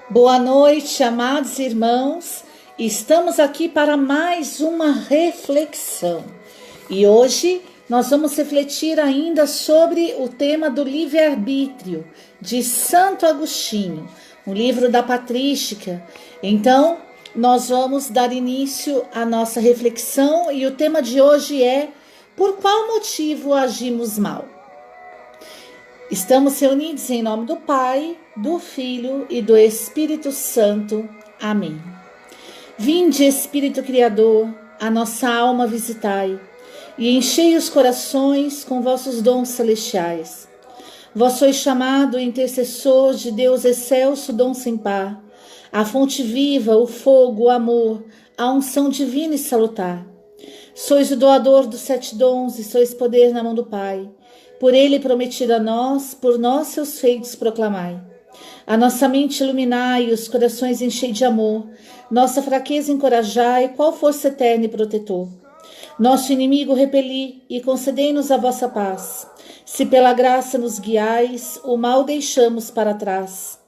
Boa noite, amados irmãos. Estamos aqui para mais uma reflexão. E hoje nós vamos refletir ainda sobre o tema do livre-arbítrio de Santo Agostinho, o livro da Patrística. Então, nós vamos dar início à nossa reflexão e o tema de hoje é: por qual motivo agimos mal? Estamos reunidos em nome do Pai, do Filho e do Espírito Santo. Amém. Vinde, Espírito Criador, a nossa alma visitai, e enchei os corações com vossos dons celestiais. Vós sois chamado intercessor de Deus excelso, dom sem par, a fonte viva, o fogo, o amor, a unção divina e salutar. Sois o doador dos 7 dons e sois poder na mão do Pai. Por ele prometido a nós, por nós seus feitos proclamai. A nossa mente iluminai, os corações enchei de amor, nossa fraqueza encorajai, qual força eterna e protetor. Nosso inimigo repeli e concedei-nos a vossa paz. Se pela graça nos guiais, o mal deixamos para trás.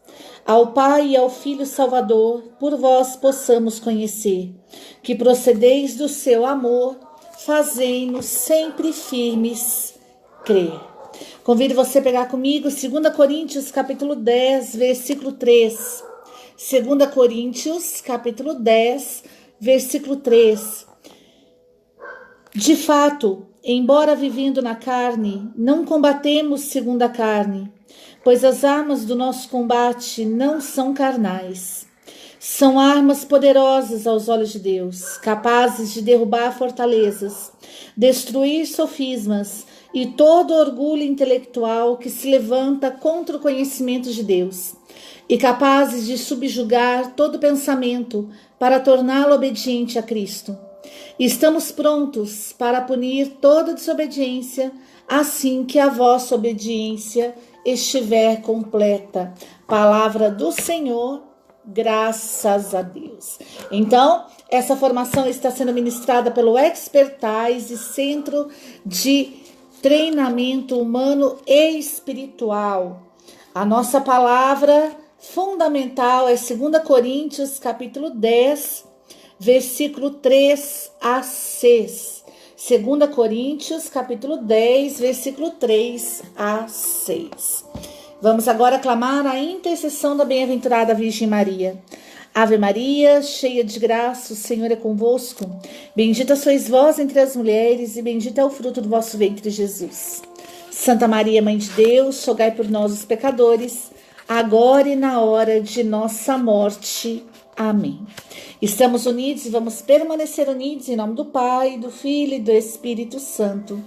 Ao Pai e ao Filho Salvador, por vós possamos conhecer, que procedeis do seu amor, fazei-nos sempre firmes crer. Convido você a pegar comigo 2 Coríntios capítulo 10, versículo 3. 2 Coríntios capítulo 10, versículo 3. De fato, embora vivendo na carne, não combatemos segundo a carne, pois as armas do nosso combate não são carnais. São armas poderosas aos olhos de Deus, capazes de derrubar fortalezas, destruir sofismas e todo orgulho intelectual que se levanta contra o conhecimento de Deus, e capazes de subjugar todo pensamento para torná-lo obediente a Cristo. Estamos prontos para punir toda desobediência, assim que a vossa obediência estiver completa. Palavra do Senhor, graças a Deus. Então, essa formação está sendo ministrada pelo Expertise, Centro de Treinamento Humano e Espiritual. A nossa palavra fundamental é 2 Coríntios capítulo 10, versículo 3 a 6. 2 Coríntios capítulo 10, versículo 3 a 6. Vamos agora clamar a intercessão da bem-aventurada Virgem Maria. Ave Maria, cheia de graça, o Senhor é convosco. Bendita sois vós entre as mulheres e bendito é o fruto do vosso ventre, Jesus. Santa Maria, Mãe de Deus, rogai por nós, os pecadores, agora e na hora de nossa morte. Amém. Estamos unidos e vamos permanecer unidos em nome do Pai, do Filho e do Espírito Santo.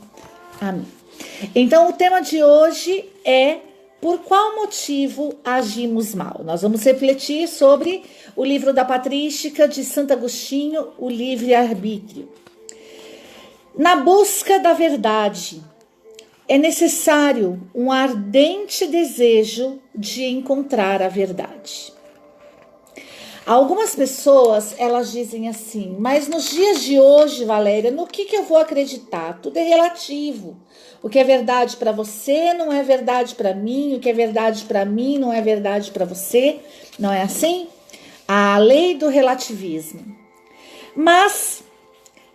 Amém. Então, o tema de hoje é: por qual motivo agimos mal? Nós vamos refletir sobre o livro da Patrística de Santo Agostinho, o livre-arbítrio. Na busca da verdade, é necessário um ardente desejo de encontrar a verdade. Algumas pessoas, elas dizem assim: mas nos dias de hoje, Valéria, no que eu vou acreditar? Tudo é relativo. O que é verdade para você não é verdade para mim, o que é verdade para mim não é verdade para você. Não é assim? A lei do relativismo. Mas,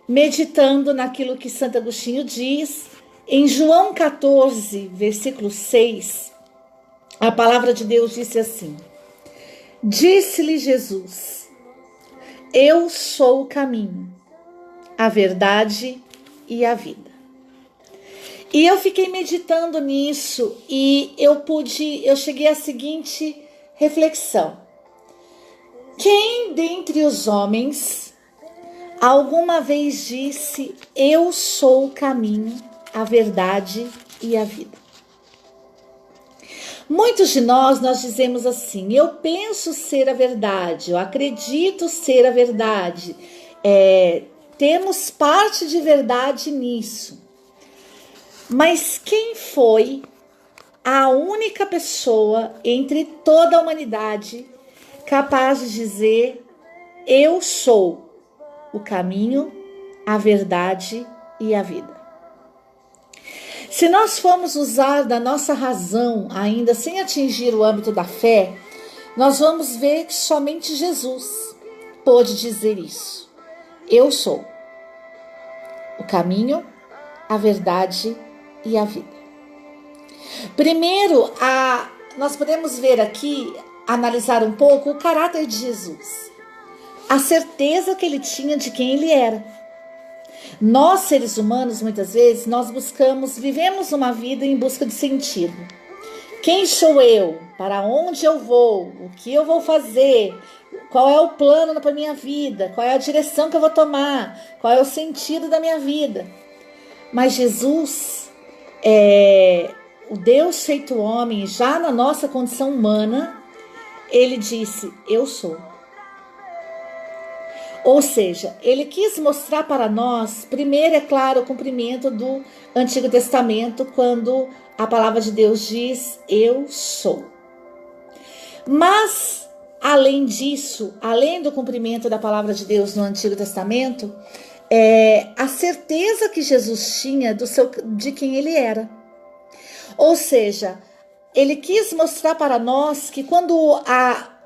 meditando naquilo que Santo Agostinho diz, em João 14, versículo 6, a palavra de Deus disse assim: disse-lhe Jesus: eu sou o caminho, a verdade e a vida. E eu fiquei meditando nisso e eu cheguei à seguinte reflexão: quem dentre os homens alguma vez disse eu sou o caminho, a verdade e a vida? Muitos de nós dizemos assim: eu penso ser a verdade, eu acredito ser a verdade, temos parte de verdade nisso. Mas quem foi a única pessoa entre toda a humanidade capaz de dizer eu sou o caminho, a verdade e a vida? Se nós formos usar da nossa razão, ainda sem atingir o âmbito da fé, nós vamos ver que somente Jesus pôde dizer isso. Eu sou o caminho, a verdade e a vida. Primeiro, nós podemos ver aqui, analisar um pouco o caráter de Jesus. A certeza que ele tinha de quem ele era. Nós, seres humanos, muitas vezes, nós vivemos uma vida em busca de sentido. Quem sou eu? Para onde eu vou? O que eu vou fazer? Qual é o plano para a minha vida? Qual é a direção que eu vou tomar? Qual é o sentido da minha vida? Mas Jesus, o Deus feito homem, já na nossa condição humana, ele disse, eu sou. Ou seja, ele quis mostrar para nós, primeiro, é claro, o cumprimento do Antigo Testamento, quando a palavra de Deus diz, eu sou. Mas, além disso, além do cumprimento da palavra de Deus no Antigo Testamento, a certeza que Jesus tinha de quem ele era. Ou seja, ele quis mostrar para nós que quando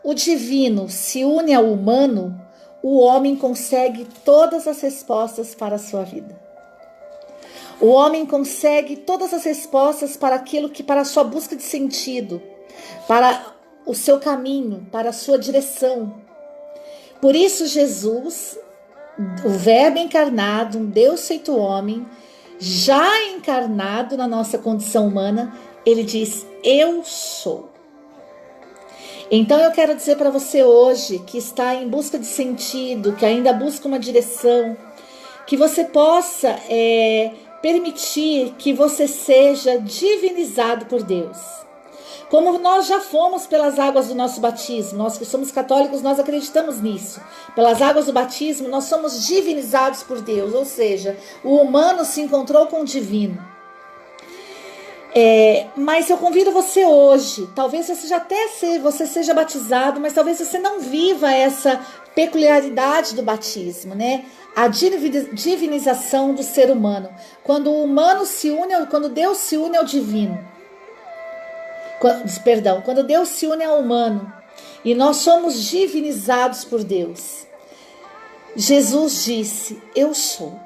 o divino se une ao humano, o homem consegue todas as respostas para a sua vida. O homem consegue todas as respostas para para a sua busca de sentido, para o seu caminho, para a sua direção. Por isso Jesus, o Verbo encarnado, um Deus feito homem, já encarnado na nossa condição humana, ele diz, eu sou. Então eu quero dizer para você hoje, que está em busca de sentido, que ainda busca uma direção, que você possa permitir que você seja divinizado por Deus. Como nós já fomos pelas águas do nosso batismo, nós que somos católicos, nós acreditamos nisso. Pelas águas do batismo, nós somos divinizados por Deus, ou seja, o humano se encontrou com o divino. Mas eu convido você hoje, talvez você seja batizado, mas talvez você não viva essa peculiaridade do batismo, né? A divinização do ser humano. Quando Deus se une ao divino. Quando Deus se une ao humano e nós somos divinizados por Deus. Jesus disse, eu sou.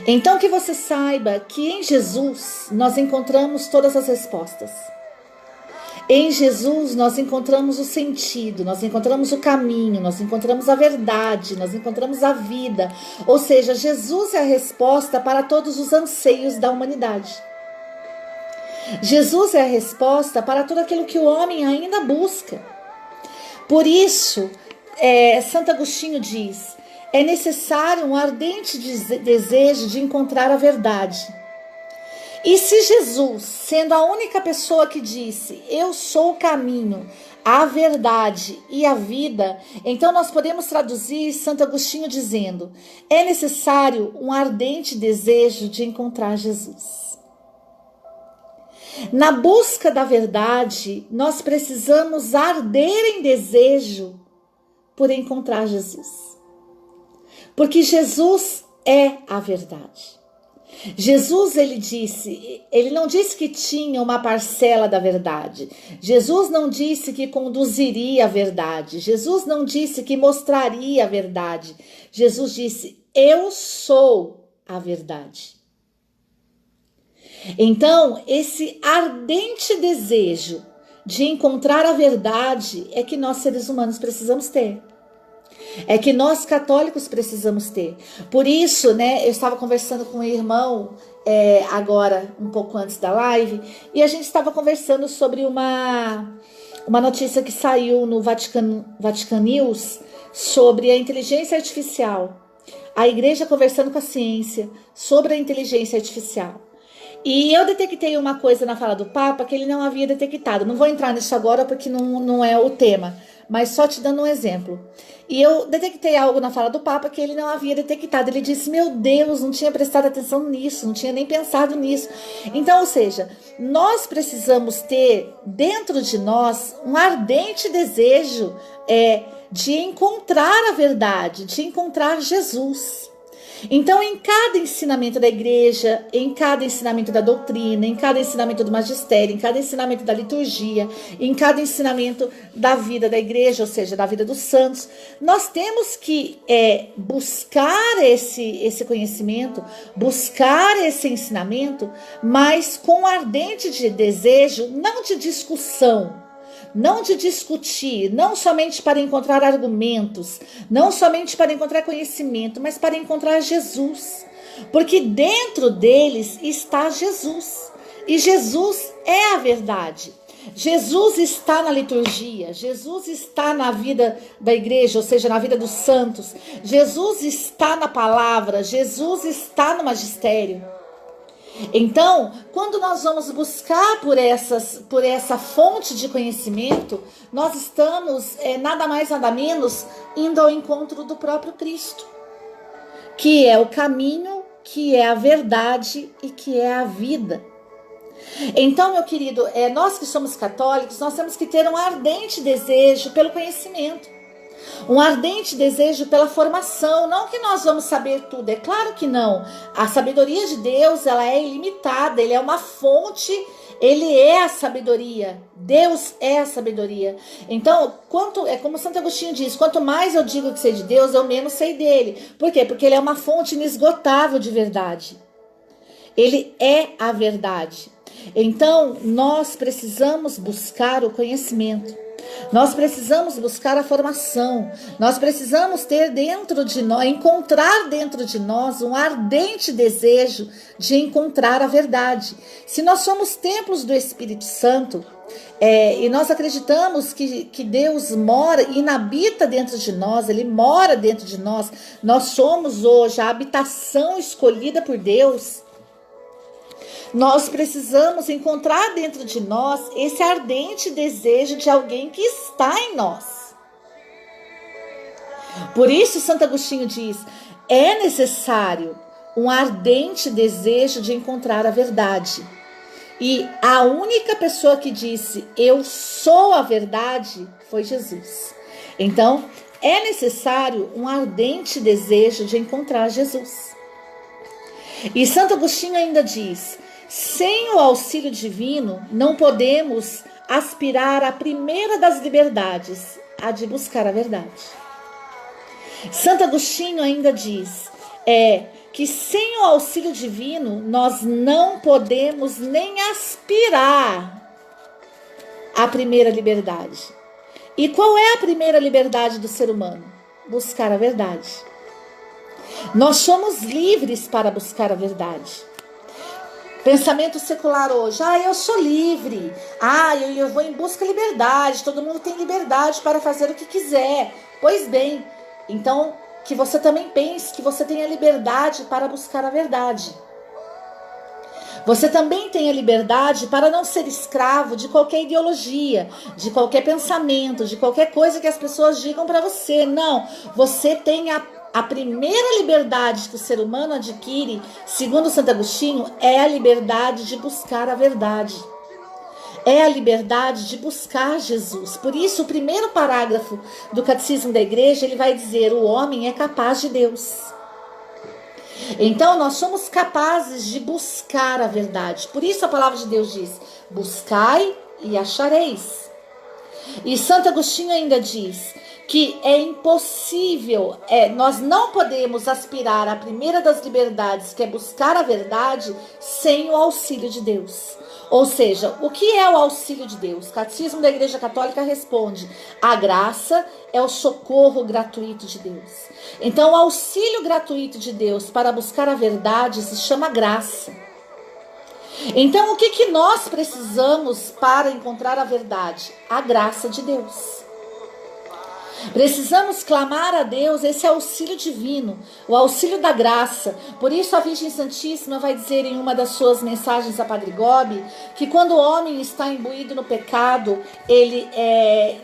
Então que você saiba que em Jesus nós encontramos todas as respostas. Em Jesus nós encontramos o sentido, nós encontramos o caminho, nós encontramos a verdade, nós encontramos a vida. Ou seja, Jesus é a resposta para todos os anseios da humanidade. Jesus é a resposta para tudo aquilo que o homem ainda busca. Por isso, Santo Agostinho diz, é necessário um ardente desejo de encontrar a verdade. E se Jesus, sendo a única pessoa que disse, eu sou o caminho, a verdade e a vida, então nós podemos traduzir Santo Agostinho dizendo, é necessário um ardente desejo de encontrar Jesus. Na busca da verdade, nós precisamos arder em desejo por encontrar Jesus. Porque Jesus é a verdade. Jesus, ele não disse que tinha uma parcela da verdade. Jesus não disse que conduziria a verdade. Jesus não disse que mostraria a verdade. Jesus disse, eu sou a verdade. Então, esse ardente desejo de encontrar a verdade é que nós, seres humanos, precisamos ter. É que nós, católicos, precisamos ter. Por isso, eu estava conversando com um irmão, agora, um pouco antes da live, e a gente estava conversando sobre uma notícia que saiu no Vatican News sobre a inteligência artificial. A igreja conversando com a ciência sobre a inteligência artificial. E eu detectei uma coisa na fala do Papa que ele não havia detectado. Não vou entrar nisso agora porque não é o tema, mas só te dando um exemplo. E eu detectei algo na fala do Papa que ele não havia detectado. Ele disse, meu Deus, não tinha prestado atenção nisso, não tinha nem pensado nisso. Então, ou seja, nós precisamos ter dentro de nós um ardente desejo de encontrar a verdade, de encontrar Jesus. Então, em cada ensinamento da igreja, em cada ensinamento da doutrina, em cada ensinamento do magistério, em cada ensinamento da liturgia, em cada ensinamento da vida da igreja, ou seja, da vida dos santos, nós temos que buscar esse conhecimento, buscar esse ensinamento, mas com ardente de desejo, não de discussão, não de discutir, não somente para encontrar argumentos, não somente para encontrar conhecimento, mas para encontrar Jesus. Porque dentro deles está Jesus. E Jesus é a verdade. Jesus está na liturgia, Jesus está na vida da igreja, ou seja, na vida dos santos. Jesus está na palavra, Jesus está no magistério. Então, quando nós vamos buscar por essa fonte de conhecimento, nós estamos nada mais nada menos indo ao encontro do próprio Cristo, que é o caminho, que é a verdade e que é a vida. Então, meu querido, nós que somos católicos, nós temos que ter um ardente desejo pelo conhecimento. Um ardente desejo pela formação, não que nós vamos saber tudo, é claro que não. A sabedoria de Deus, ela é ilimitada, ele é uma fonte, ele é a sabedoria, Deus é a sabedoria. Então, como Santo Agostinho diz, quanto mais eu digo que sei de Deus, eu menos sei dele. Por quê? Porque ele é uma fonte inesgotável de verdade. Ele é a verdade. Então, nós precisamos buscar o conhecimento. Nós precisamos buscar a formação, nós precisamos ter dentro de nós, encontrar dentro de nós um ardente desejo de encontrar a verdade. Se nós somos templos do Espírito Santo, e nós acreditamos que Deus mora e inabita dentro de nós, Ele mora dentro de nós, nós somos hoje a habitação escolhida por Deus. Nós precisamos encontrar dentro de nós esse ardente desejo de alguém que está em nós. Por isso, Santo Agostinho diz, é necessário um ardente desejo de encontrar a verdade. E a única pessoa que disse, eu sou a verdade, foi Jesus. Então, é necessário um ardente desejo de encontrar Jesus. E Santo Agostinho ainda diz, sem o auxílio divino, não podemos aspirar à primeira das liberdades, a de buscar a verdade. Santo Agostinho ainda diz que sem o auxílio divino, nós não podemos nem aspirar à primeira liberdade. E qual é a primeira liberdade do ser humano? Buscar a verdade. Nós somos livres para buscar a verdade. Pensamento secular hoje, eu sou livre, eu vou em busca de liberdade, todo mundo tem liberdade para fazer o que quiser. Pois bem, então que você também pense que você tem a liberdade para buscar a verdade. Você também tem a liberdade para não ser escravo de qualquer ideologia, de qualquer pensamento, de qualquer coisa que as pessoas digam para você. Não, você tem a primeira liberdade que o ser humano adquire, segundo Santo Agostinho, é a liberdade de buscar a verdade. É a liberdade de buscar Jesus. Por isso, o primeiro parágrafo do Catecismo da Igreja, ele vai dizer, o homem é capaz de Deus. Então, nós somos capazes de buscar a verdade. Por isso, a palavra de Deus diz, buscai e achareis. E Santo Agostinho ainda diz que é impossível, nós não podemos aspirar à primeira das liberdades, que é buscar a verdade, sem o auxílio de Deus. Ou seja, o que é o auxílio de Deus? O Catecismo da Igreja Católica responde, a graça é o socorro gratuito de Deus. Então, o auxílio gratuito de Deus para buscar a verdade se chama graça. Então, o que nós precisamos para encontrar a verdade? A graça de Deus. Precisamos clamar a Deus esse auxílio divino, o auxílio da graça. Por isso a Virgem Santíssima vai dizer em uma das suas mensagens a Padre Gobi, que quando o homem está imbuído no pecado, ele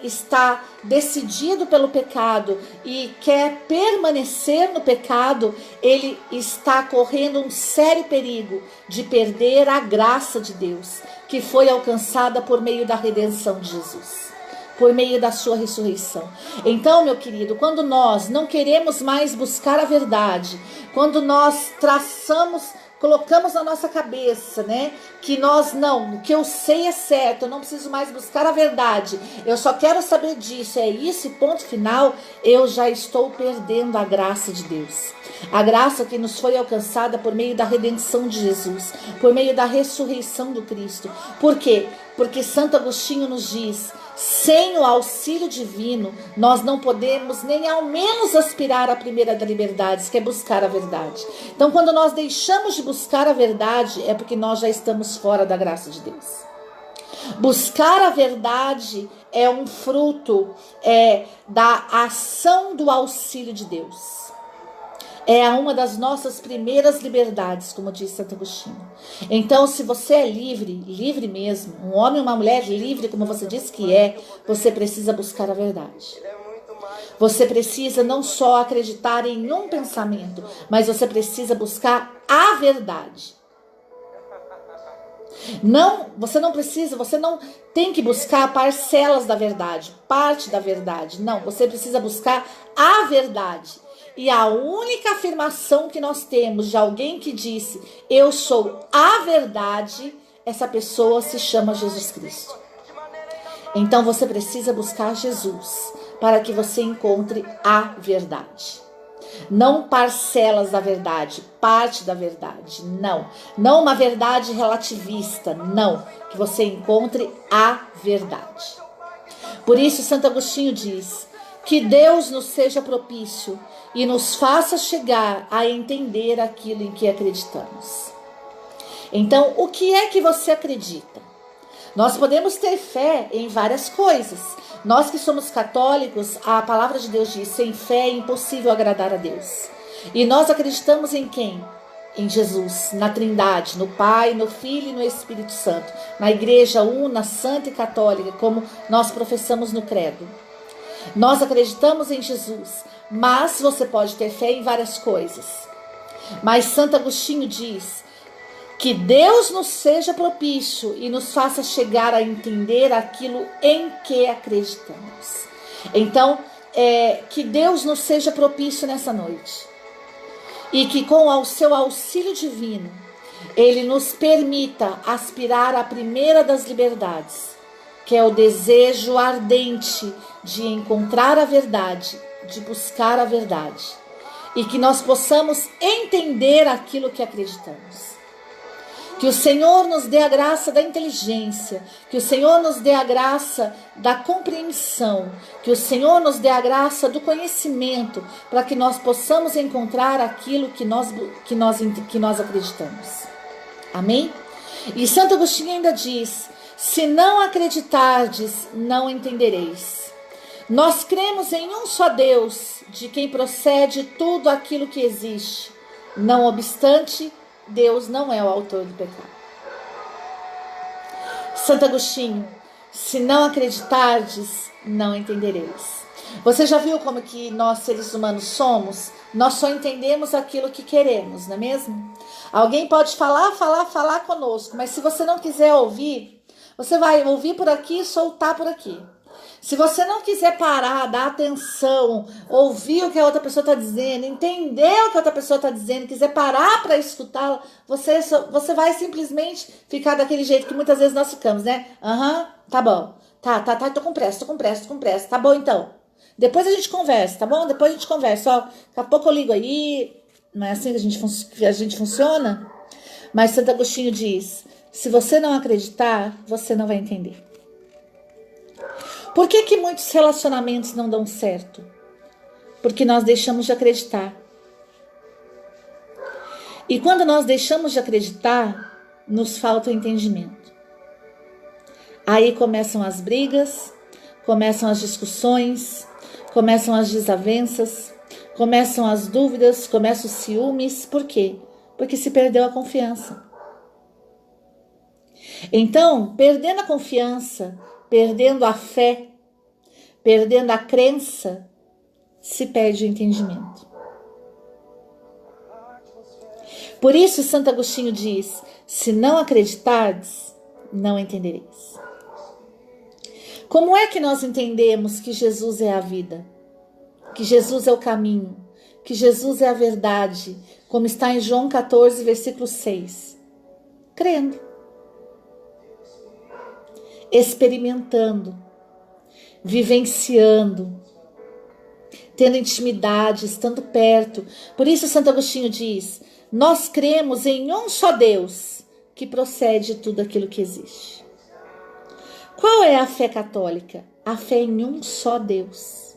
está decidido pelo pecado e quer permanecer no pecado, ele está correndo um sério perigo de perder a graça de Deus, que foi alcançada por meio da redenção de Jesus. por meio da sua ressurreição. Então, meu querido, quando nós não queremos mais buscar a verdade, quando nós colocamos na nossa cabeça, né, que o que eu sei é certo, eu não preciso mais buscar a verdade, eu só quero saber disso, é isso, ponto final, eu já estou perdendo a graça de Deus. A graça que nos foi alcançada por meio da redenção de Jesus, por meio da ressurreição do Cristo. Por quê? Porque Santo Agostinho nos diz: sem o auxílio divino, nós não podemos nem ao menos aspirar à primeira das liberdades, que é buscar a verdade. Então, quando nós deixamos de buscar a verdade, é porque nós já estamos fora da graça de Deus. Buscar a verdade é um fruto da ação do auxílio de Deus. É uma das nossas primeiras liberdades, como diz Santo Agostinho. Então, se você é livre, livre mesmo, um homem ou uma mulher livre, como você diz que é, você precisa buscar a verdade. Você precisa não só acreditar em um pensamento, mas você precisa buscar a verdade. Você não tem que buscar parcelas da verdade, parte da verdade. Não, você precisa buscar a verdade. E a única afirmação que nós temos de alguém que disse: eu sou a verdade, essa pessoa se chama Jesus Cristo. Então você precisa buscar Jesus para que você encontre a verdade. Não parcelas da verdade, parte da verdade, não. Não uma verdade relativista, não. Que você encontre a verdade. Por isso Santo Agostinho diz: que Deus nos seja propício e nos faça chegar a entender aquilo em que acreditamos. Então, o que é que você acredita? Nós podemos ter fé em várias coisas. Nós que somos católicos, a palavra de Deus diz: sem fé é impossível agradar a Deus. E nós acreditamos em quem? Em Jesus, na Trindade, no Pai, no Filho e no Espírito Santo, na Igreja una, santa e católica, como nós professamos no credo. Nós acreditamos em Jesus, mas você pode ter fé em várias coisas. Mas Santo Agostinho diz: que Deus nos seja propício e nos faça chegar a entender aquilo em que acreditamos. Então, que Deus nos seja propício nessa noite. E que com o seu auxílio divino, Ele nos permita aspirar à primeira das liberdades, que é o desejo ardente de encontrar a verdade, de buscar a verdade. E que nós possamos entender aquilo que acreditamos. Que o Senhor nos dê a graça da inteligência, que o Senhor nos dê a graça da compreensão, que o Senhor nos dê a graça do conhecimento, para que nós possamos encontrar aquilo que nós acreditamos. Amém? E Santo Agostinho ainda diz: se não acreditardes, não entendereis. Nós cremos em um só Deus, de quem procede tudo aquilo que existe. Não obstante, Deus não é o autor do pecado. Santo Agostinho: se não acreditardes, não entendereis. Você já viu como que nós, seres humanos, somos? Nós só entendemos aquilo que queremos, não é mesmo? Alguém pode falar conosco, mas se você não quiser ouvir, você vai ouvir por aqui e soltar por aqui. Se você não quiser parar, dar atenção, ouvir o que a outra pessoa está dizendo, entender o que a outra pessoa está dizendo, quiser parar para escutá-la, você vai simplesmente ficar daquele jeito que muitas vezes nós ficamos, né? Tá bom. Tá, tô com pressa. Tá bom, então. Depois a gente conversa, tá bom? Depois a gente conversa. Ó, daqui a pouco eu ligo aí. Não é assim que a gente funciona? Mas Santo Agostinho diz: se você não acreditar, você não vai entender. Por que muitos relacionamentos não dão certo? Porque nós deixamos de acreditar. E quando nós deixamos de acreditar, nos falta o entendimento. Aí começam as brigas, começam as discussões, começam as desavenças, começam as dúvidas, começam os ciúmes. Por quê? Porque se perdeu a confiança. Então, perdendo a confiança, perdendo a fé, perdendo a crença, se perde o entendimento. Por isso, Santo Agostinho diz: se não acreditardes, não entendereis. Como é que nós entendemos que Jesus é a vida? Que Jesus é o caminho? Que Jesus é a verdade? Como está em João 14, versículo 6. Crendo. Experimentando. Vivenciando. Tendo intimidade, estando perto. Por isso Santo Agostinho diz: nós cremos em um só Deus, que procede de tudo aquilo que existe. Qual é a fé católica? A fé em um só Deus.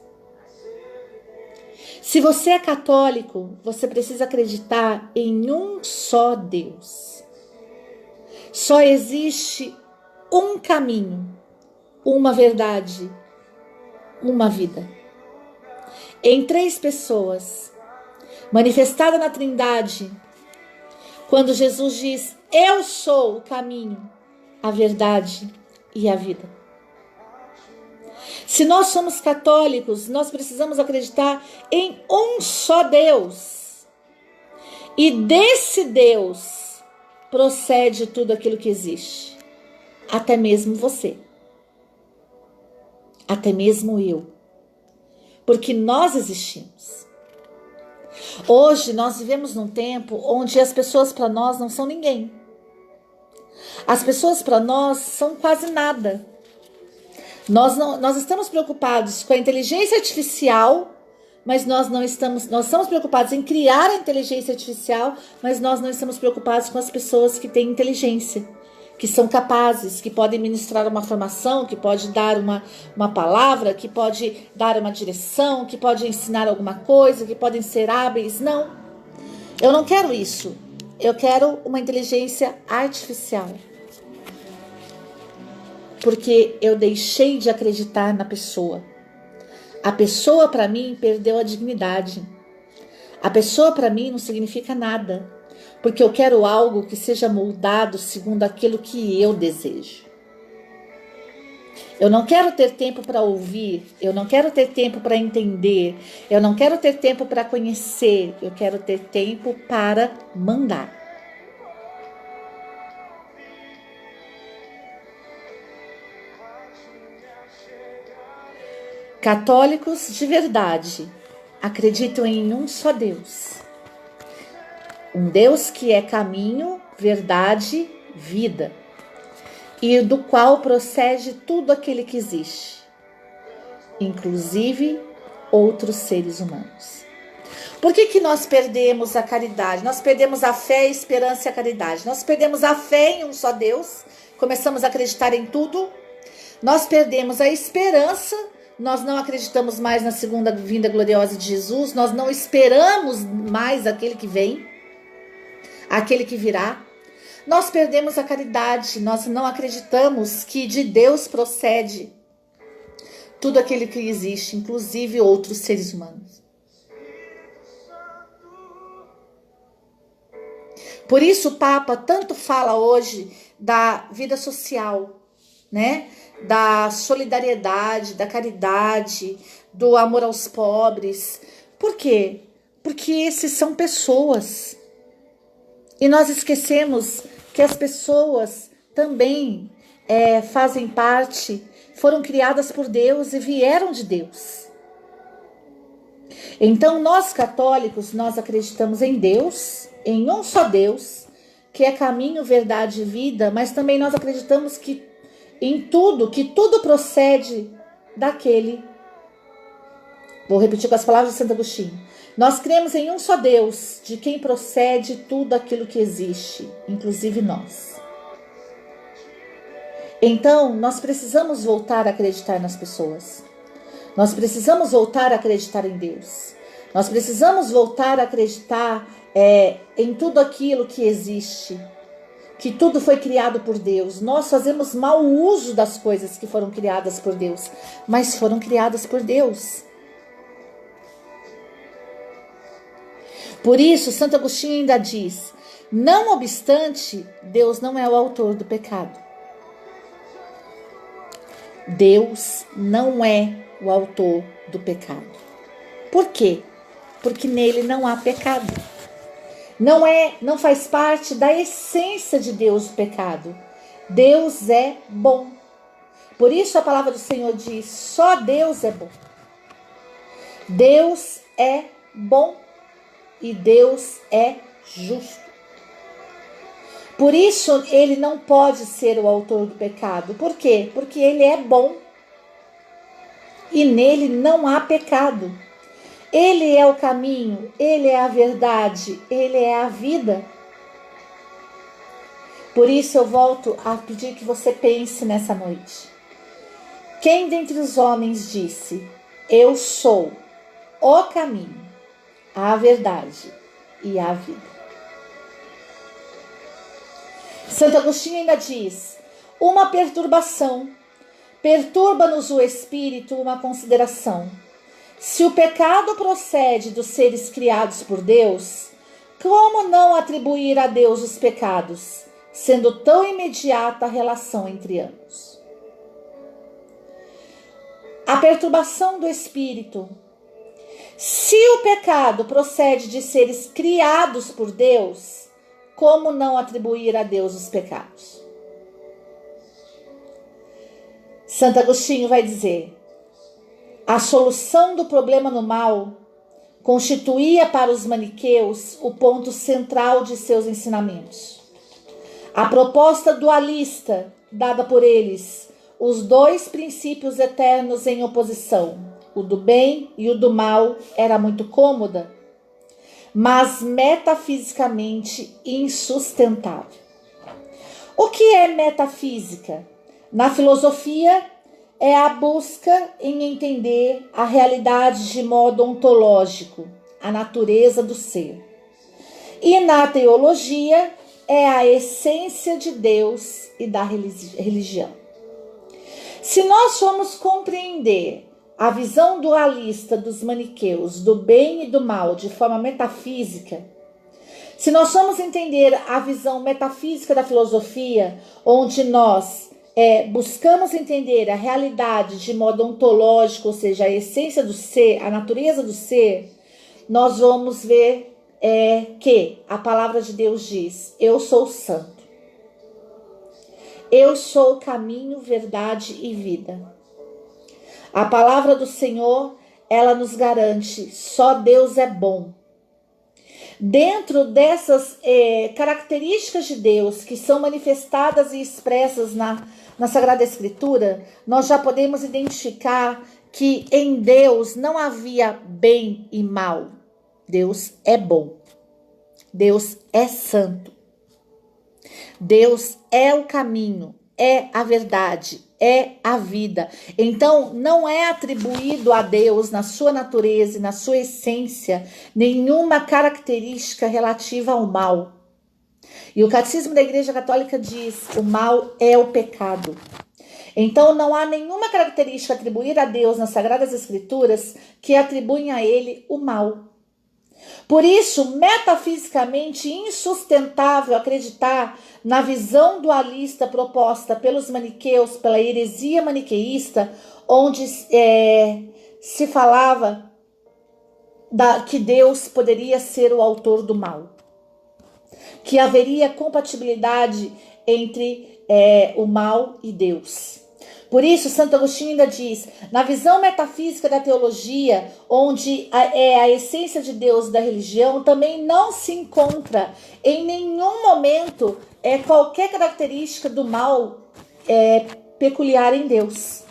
Se você é católico, você precisa acreditar em um só Deus. Só existe um caminho, uma verdade, uma vida. Em 3 pessoas, manifestada na Trindade, quando Jesus diz: eu sou o caminho, a verdade e a vida. Se nós somos católicos, nós precisamos acreditar em um só Deus. E desse Deus procede tudo aquilo que existe. Até mesmo você. Até mesmo eu. Porque nós existimos. Hoje nós vivemos num tempo onde as pessoas para nós não são ninguém. As pessoas para nós são quase nada. Nós estamos preocupados com a inteligência artificial, mas nós estamos preocupados em criar a inteligência artificial, mas nós não estamos preocupados com as pessoas que têm inteligência, que são capazes, que podem ministrar uma formação, que pode dar uma palavra, que pode dar uma direção, que pode ensinar alguma coisa, que podem ser hábeis. Não, eu não quero isso. Eu quero uma inteligência artificial. Porque eu deixei de acreditar na pessoa. A pessoa para mim perdeu a dignidade. A pessoa para mim não significa nada. Porque eu quero algo que seja moldado segundo aquilo que eu desejo. Eu não quero ter tempo para ouvir. Eu não quero ter tempo para entender. Eu não quero ter tempo para conhecer. Eu quero ter tempo para mandar. Católicos de verdade acreditam em um só Deus. Um Deus que é caminho, verdade, vida. E do qual procede tudo aquele que existe. Inclusive outros seres humanos. Por que nós perdemos a caridade? Nós perdemos a fé, a esperança e a caridade. Nós perdemos a fé em um só Deus. Começamos a acreditar em tudo. Nós perdemos a esperança. Nós não acreditamos mais na segunda vinda gloriosa de Jesus. Nós não esperamos mais aquele que vem, aquele que virá. Nós perdemos a caridade. Nós não acreditamos que de Deus procede tudo aquilo que existe, inclusive outros seres humanos. Por isso o Papa tanto fala hoje da vida social, né? Da solidariedade, da caridade, do amor aos pobres. Por quê? Porque esses são pessoas. E nós esquecemos que as pessoas também fazem parte, foram criadas por Deus e vieram de Deus. Então nós católicos, nós acreditamos em Deus, em um só Deus, que é caminho, verdade e vida, mas também nós acreditamos que que tudo procede daquele. Vou repetir com as palavras de Santo Agostinho. Nós cremos em um só Deus, de quem procede tudo aquilo que existe, inclusive nós. Então, nós precisamos voltar a acreditar nas pessoas. Nós precisamos voltar a acreditar em Deus. Nós precisamos voltar a acreditar em tudo aquilo que existe. Que tudo foi criado por Deus. Nós fazemos mau uso das coisas que foram criadas por Deus, mas foram criadas por Deus. Por isso, Santo Agostinho ainda diz: não obstante, Deus não é o autor do pecado. Deus não é o autor do pecado. Por quê? Porque nele não há pecado. Não faz parte da essência de Deus o pecado. Deus é bom. Por isso a palavra do Senhor diz: só Deus é bom. Deus é bom e Deus é justo. Por isso ele não pode ser o autor do pecado. Por quê? Porque ele é bom e nele não há pecado. Ele é o caminho, ele é a verdade, ele é a vida. Por isso eu volto a pedir que você pense nessa noite. Quem dentre os homens disse: eu sou o caminho, a verdade e a vida? Santo Agostinho ainda diz: uma perturbação, perturba-nos o espírito uma consideração. Se o pecado procede dos seres criados por Deus, como não atribuir a Deus os pecados, sendo tão imediata a relação entre ambos? A perturbação do espírito. Se o pecado procede de seres criados por Deus, como não atribuir a Deus os pecados? Santo Agostinho vai dizer: a solução do problema no mal constituía para os maniqueus o ponto central de seus ensinamentos. A proposta dualista dada por eles, os dois princípios eternos em oposição, o do bem e o do mal, era muito cômoda, mas metafisicamente insustentável. O que é metafísica? Na filosofia, é a busca em entender a realidade de modo ontológico, a natureza do ser. E na teologia, é a essência de Deus e da religião. Se nós formos compreender a visão dualista dos maniqueus, do bem e do mal, de forma metafísica, se nós formos entender a visão metafísica da filosofia, onde nós buscamos entender a realidade de modo ontológico, ou seja, a essência do ser, a natureza do ser, nós vamos ver que a palavra de Deus diz: eu sou santo. Eu sou o caminho, verdade e vida. A palavra do Senhor, ela nos garante: só Deus é bom. Dentro dessas características de Deus que são manifestadas e expressas na Sagrada Escritura, nós já podemos identificar que em Deus não havia bem e mal. Deus é bom. Deus é santo. Deus é o caminho, é a verdade, é a vida. Então, não é atribuído a Deus, na sua natureza e na sua essência, nenhuma característica relativa ao mal. E o Catecismo da Igreja Católica diz: o mal é o pecado. Então, não há nenhuma característica atribuída a Deus nas Sagradas Escrituras que atribuem a ele o mal. Por isso, metafisicamente insustentável acreditar na visão dualista proposta pelos maniqueus, pela heresia maniqueísta, onde se falava que Deus poderia ser o autor do mal, que haveria compatibilidade entre o mal e Deus. Por isso, Santo Agostinho ainda diz: na visão metafísica da teologia, onde é a essência de Deus da religião, também não se encontra em nenhum momento qualquer característica do mal peculiar em Deus.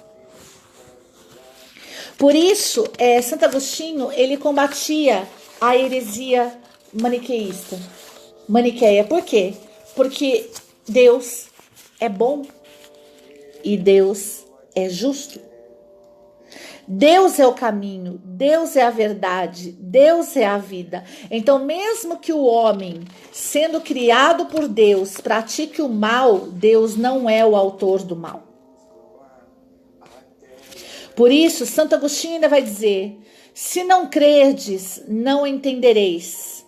Por isso, Santo Agostinho, ele combatia a heresia maniqueia. Por quê? Porque Deus é bom e Deus é justo. Deus é o caminho, Deus é a verdade, Deus é a vida. Então, mesmo que o homem, sendo criado por Deus, pratique o mal, Deus não é o autor do mal. Por isso, Santo Agostinho ainda vai dizer: se não crerdes, não entendereis.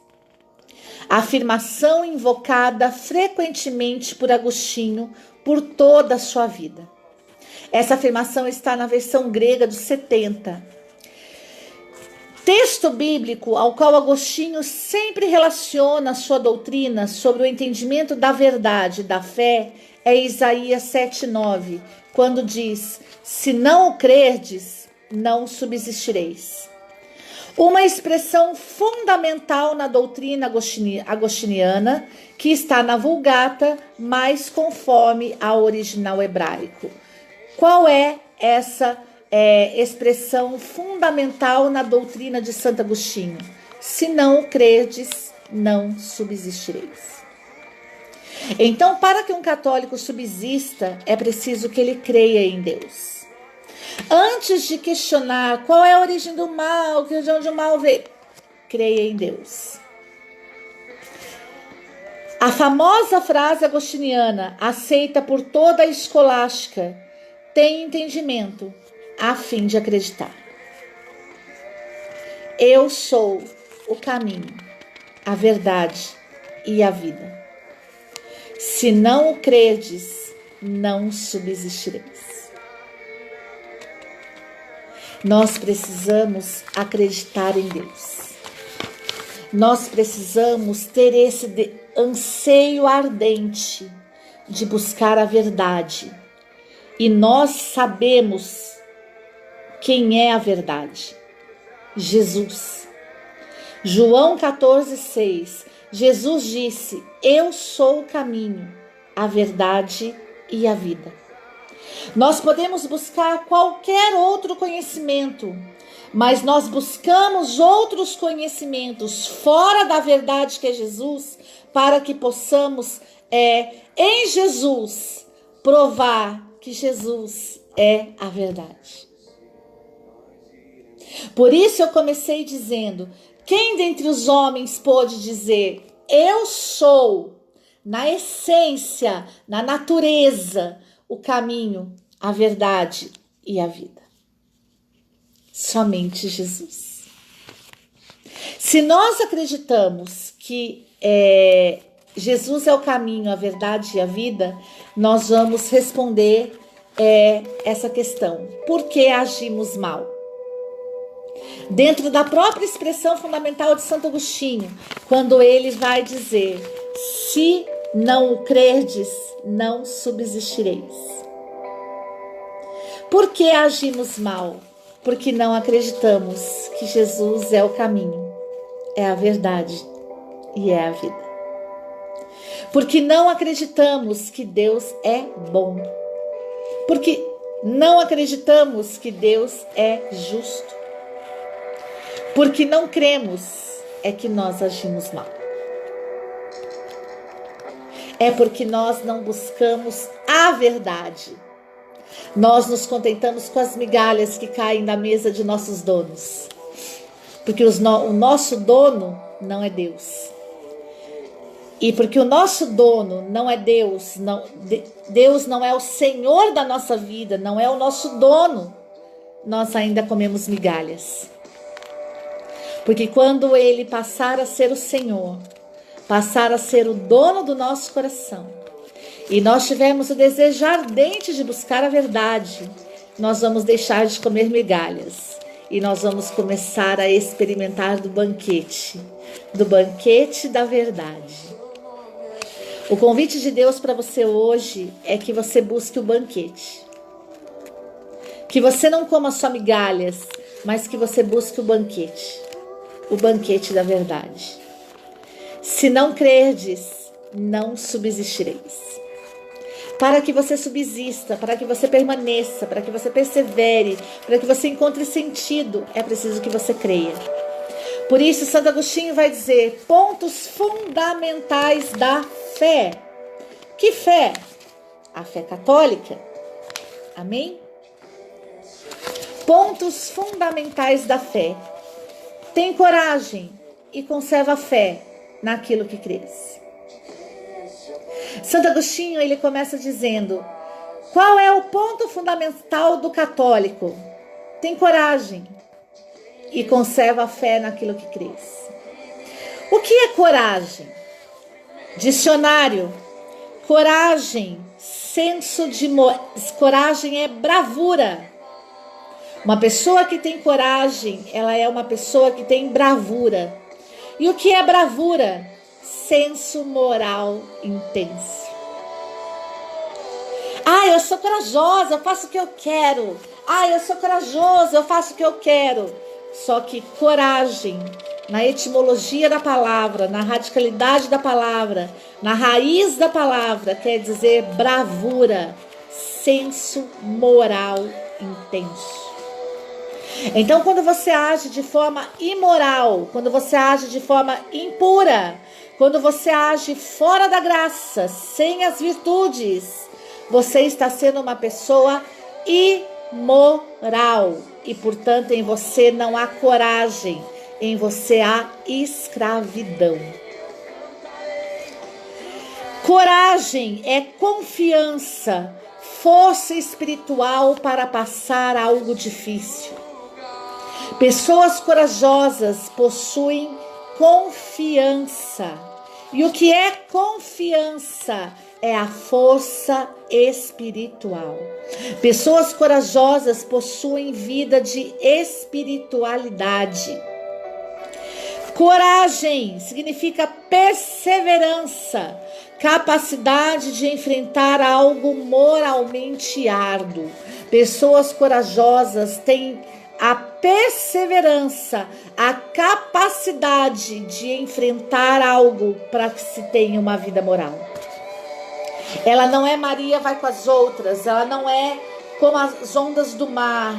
Afirmação invocada frequentemente por Agostinho por toda a sua vida. Essa afirmação está na versão grega dos 70. Texto bíblico ao qual Agostinho sempre relaciona a sua doutrina sobre o entendimento da verdade, da fé, é Isaías 7,9, quando diz: se não o crerdes, não subsistireis. Uma expressão fundamental na doutrina agostiniana, que está na Vulgata, mas conforme ao original hebraico. Qual é essa expressão fundamental na doutrina de Santo Agostinho? Se não o crerdes, não subsistireis. Então, para que um católico subsista, é preciso que ele creia em Deus. Antes de questionar qual é a origem do mal, de onde o mal veio, creia em Deus. A famosa frase agostiniana, aceita por toda a escolástica, tem entendimento a fim de acreditar. Eu sou o caminho, a verdade e a vida. Se não o crerdes, não subsistireis. Nós precisamos acreditar em Deus. Nós precisamos ter esse anseio ardente de buscar a verdade. E nós sabemos quem é a verdade. Jesus. João 14,6. Jesus disse: eu sou o caminho, a verdade e a vida. Nós podemos buscar qualquer outro conhecimento, mas nós buscamos outros conhecimentos fora da verdade que é Jesus, para que possamos, em Jesus, provar que Jesus é a verdade. Por isso eu comecei dizendo: quem dentre os homens pôde dizer, eu sou, na essência, na natureza, o caminho, a verdade e a vida? Somente Jesus. Se nós acreditamos que Jesus é o caminho, a verdade e a vida, nós vamos responder essa questão: por que agimos mal? Dentro da própria expressão fundamental de Santo Agostinho, quando ele vai dizer: se não o crerdes, não subsistireis. Por que agimos mal? Porque não acreditamos que Jesus é o caminho, é a verdade e é a vida. Porque não acreditamos que Deus é bom. Porque não acreditamos que Deus é justo. Porque não cremos é que nós agimos mal. É porque nós não buscamos a verdade. Nós nos contentamos com as migalhas que caem da mesa de nossos donos. Porque o nosso dono não é Deus. E porque o nosso dono não é Deus, Deus não é o Senhor da nossa vida, não é o nosso dono, nós ainda comemos migalhas. Porque quando ele passar a ser o Senhor, passar a ser o dono do nosso coração, e nós tivermos o desejo ardente de buscar a verdade, nós vamos deixar de comer migalhas e nós vamos começar a experimentar do banquete da verdade. O convite de Deus para você hoje é que você busque o banquete. Que você não coma só migalhas, mas que você busque o banquete da verdade. Se não crerdes, não subsistireis. Para que você subsista, para que você permaneça, para que você persevere, para que você encontre sentido, é preciso que você creia. Por isso, Santo Agostinho vai dizer pontos fundamentais da fé. Que fé? A fé católica. Amém? Pontos fundamentais da fé. Tem coragem e conserva a fé naquilo que crês. Santo Agostinho, ele começa dizendo: qual é o ponto fundamental do católico? Tem coragem e conserva a fé naquilo que crês. O que é coragem? Dicionário: coragem, coragem é bravura, Uma pessoa que tem coragem, ela é uma pessoa que tem bravura. E o que é bravura? Senso moral intenso. Ah, eu sou corajosa, eu faço o que eu quero. Ah, eu sou corajoso, eu faço o que eu quero. Só que coragem, na etimologia da palavra, na radicalidade da palavra, na raiz da palavra, quer dizer bravura, senso moral intenso. Então, quando você age de forma imoral, quando você age de forma impura, quando você age fora da graça, sem as virtudes, você está sendo uma pessoa imoral. E, portanto, em você não há coragem, em você há escravidão. Coragem é confiança, força espiritual para passar algo difícil. Pessoas corajosas possuem confiança. E o que é confiança? É a força espiritual. Pessoas corajosas possuem vida de espiritualidade. Coragem significa perseverança, capacidade de enfrentar algo moralmente árduo. Pessoas corajosas têm a perseverança, a capacidade de enfrentar algo para que se tenha uma vida moral. Ela não é Maria vai com as outras, ela não é como as ondas do mar,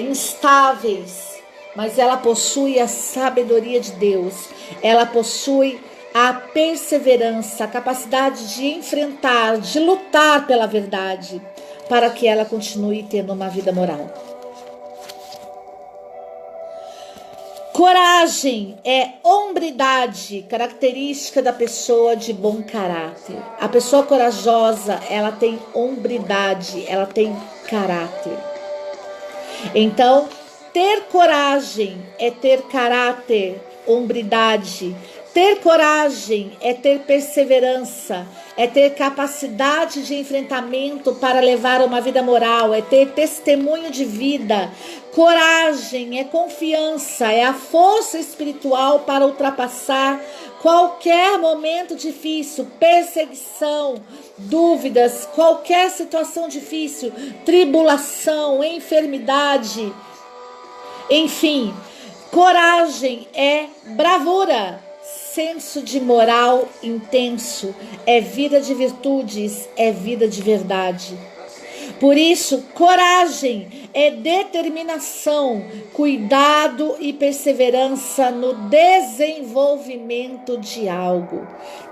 instáveis, mas ela possui a sabedoria de Deus, ela possui a perseverança, a capacidade de enfrentar, de lutar pela verdade, para que ela continue tendo uma vida moral. Coragem é hombridade, característica da pessoa de bom caráter. A pessoa corajosa, ela tem hombridade, ela tem caráter. Então, ter coragem é ter caráter, hombridade. Ter coragem é ter perseverança, é ter capacidade de enfrentamento para levar uma vida moral, é ter testemunho de vida. Coragem é confiança, é a força espiritual para ultrapassar qualquer momento difícil, perseguição, dúvidas, qualquer situação difícil, tribulação, enfermidade. Enfim, coragem é bravura, senso de moral intenso, é vida de virtudes, é vida de verdade. Por isso, coragem é determinação, cuidado e perseverança no desenvolvimento de algo.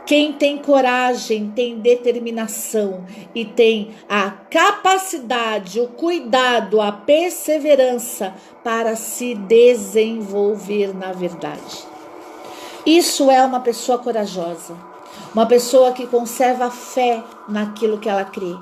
Quem tem coragem tem determinação e tem a capacidade, o cuidado, a perseverança para se desenvolver na verdade. Isso é uma pessoa corajosa, uma pessoa que conserva fé naquilo que ela crê.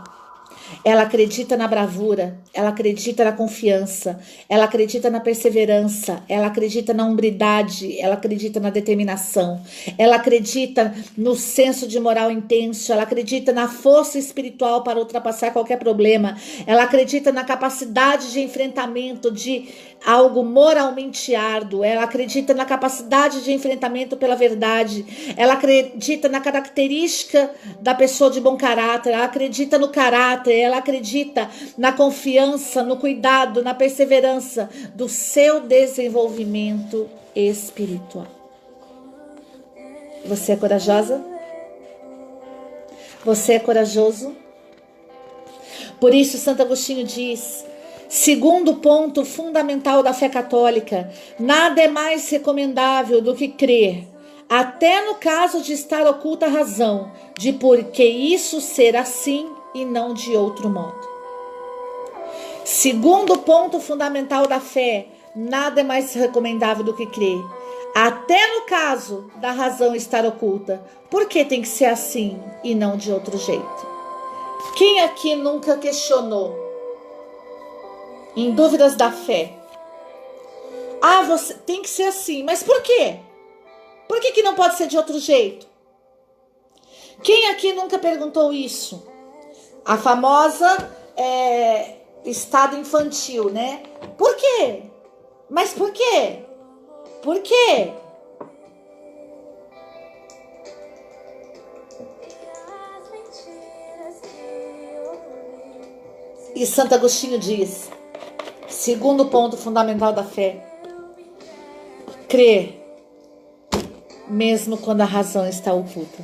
Ela acredita na bravura, ela acredita na confiança, ela acredita na perseverança, ela acredita na hombridade, ela acredita na determinação, ela acredita no senso de moral intenso, ela acredita na força espiritual para ultrapassar qualquer problema, ela acredita na capacidade de enfrentamento de algo moralmente árduo, ela acredita na capacidade de enfrentamento pela verdade, ela acredita na característica da pessoa de bom caráter, ela acredita no caráter, ela acredita na confiança, no cuidado, na perseverança do seu desenvolvimento espiritual. Você é corajosa? Você é corajoso? Por isso, Santo Agostinho diz: segundo ponto fundamental da fé católica, nada é mais recomendável do que crer, até no caso de estar oculta a razão, de por que isso ser assim e não de outro modo. Segundo ponto fundamental da fé, nada é mais recomendável do que crer, até no caso da razão estar oculta. Por que tem que ser assim e não de outro jeito? Quem aqui nunca questionou, em dúvidas da fé? Ah, você tem que ser assim, mas por quê? Por que não pode ser de outro jeito? Quem aqui nunca perguntou isso? A famosa estado infantil, né? Por quê? Mas por quê? Por quê? E Santo Agostinho diz, segundo ponto fundamental da fé, crer, mesmo quando a razão está oculta.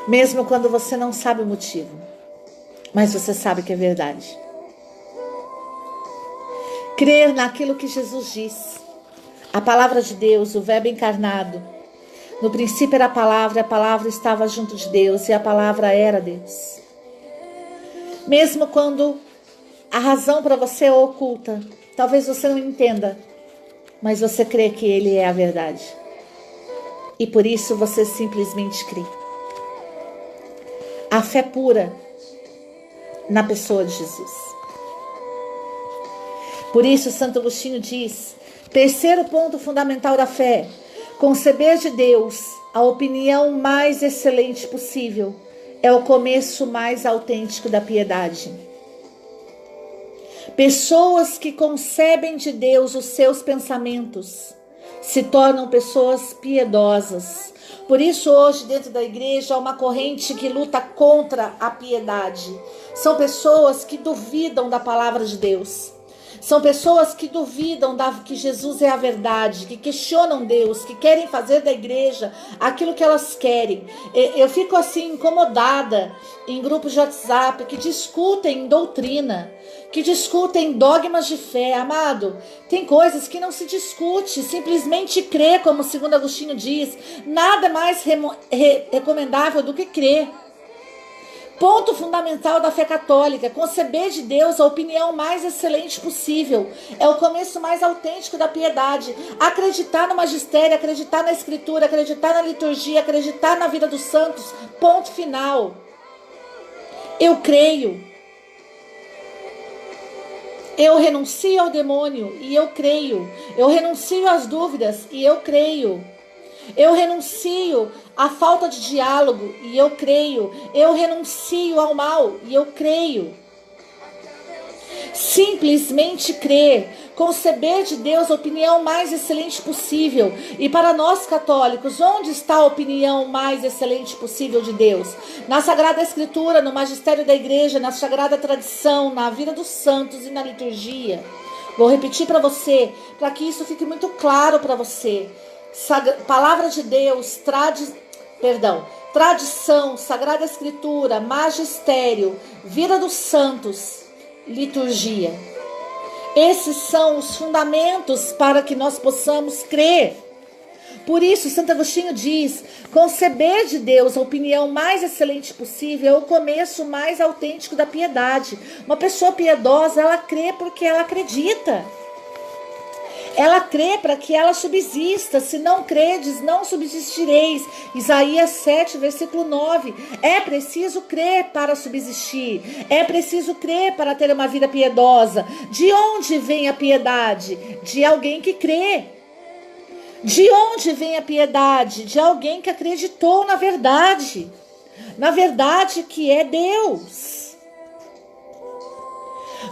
Mesmo quando você não sabe o motivo, mas você sabe que é verdade. Crer naquilo que Jesus diz. A palavra de Deus, o verbo encarnado. No princípio era a palavra estava junto de Deus e a palavra era Deus. Mesmo quando a razão para você é oculta, talvez você não entenda, mas você crê que Ele é a verdade. E por isso você simplesmente crê. A fé pura na pessoa de Jesus. Por isso Santo Agostinho diz, terceiro ponto fundamental da fé, conceber de Deus a opinião mais excelente possível é o começo mais autêntico da piedade. Pessoas que concebem de Deus os seus pensamentos se tornam pessoas piedosas. Por isso hoje dentro da igreja há uma corrente que luta contra a piedade. São pessoas que duvidam da palavra de Deus. São pessoas que duvidam que Jesus é a verdade, que questionam Deus, que querem fazer da igreja aquilo que elas querem. Eu fico assim incomodada em grupos de WhatsApp que discutem doutrina, que discutem dogmas de fé. Amado, tem coisas que não se discute, simplesmente crê, como segundo Agostinho diz. Nada mais recomendável do que crer. Ponto fundamental da fé católica, conceber de Deus a opinião mais excelente possível. É o começo mais autêntico da piedade. Acreditar no magistério, acreditar na escritura, acreditar na liturgia, acreditar na vida dos santos. Ponto final. Eu creio. Eu renuncio ao demônio e eu creio. Eu renuncio às dúvidas e eu creio. Eu renuncio à falta de diálogo e eu creio. Eu renuncio ao mal e eu creio. Simplesmente crer, conceber de Deus a opinião mais excelente possível. E para nós católicos, onde está a opinião mais excelente possível de Deus? Na Sagrada Escritura, no magistério da igreja, na sagrada tradição, na vida dos santos e na liturgia. Vou repetir para você, para que isso fique muito claro para você. Palavra de Deus, tradição, Sagrada Escritura, magistério, vida dos santos, liturgia. Esses são os fundamentos para que nós possamos crer. Por isso, Santo Agostinho diz, conceber de Deus a opinião mais excelente possível é o começo mais autêntico da piedade. Uma pessoa piedosa, ela crê porque ela acredita. Ela crê para que ela subsista. Se não credes, não subsistireis. Isaías 7, versículo 9. É preciso crer para subsistir. É preciso crer para ter uma vida piedosa. De onde vem a piedade? De alguém que crê. De onde vem a piedade? De alguém que acreditou na verdade. Na verdade que é Deus.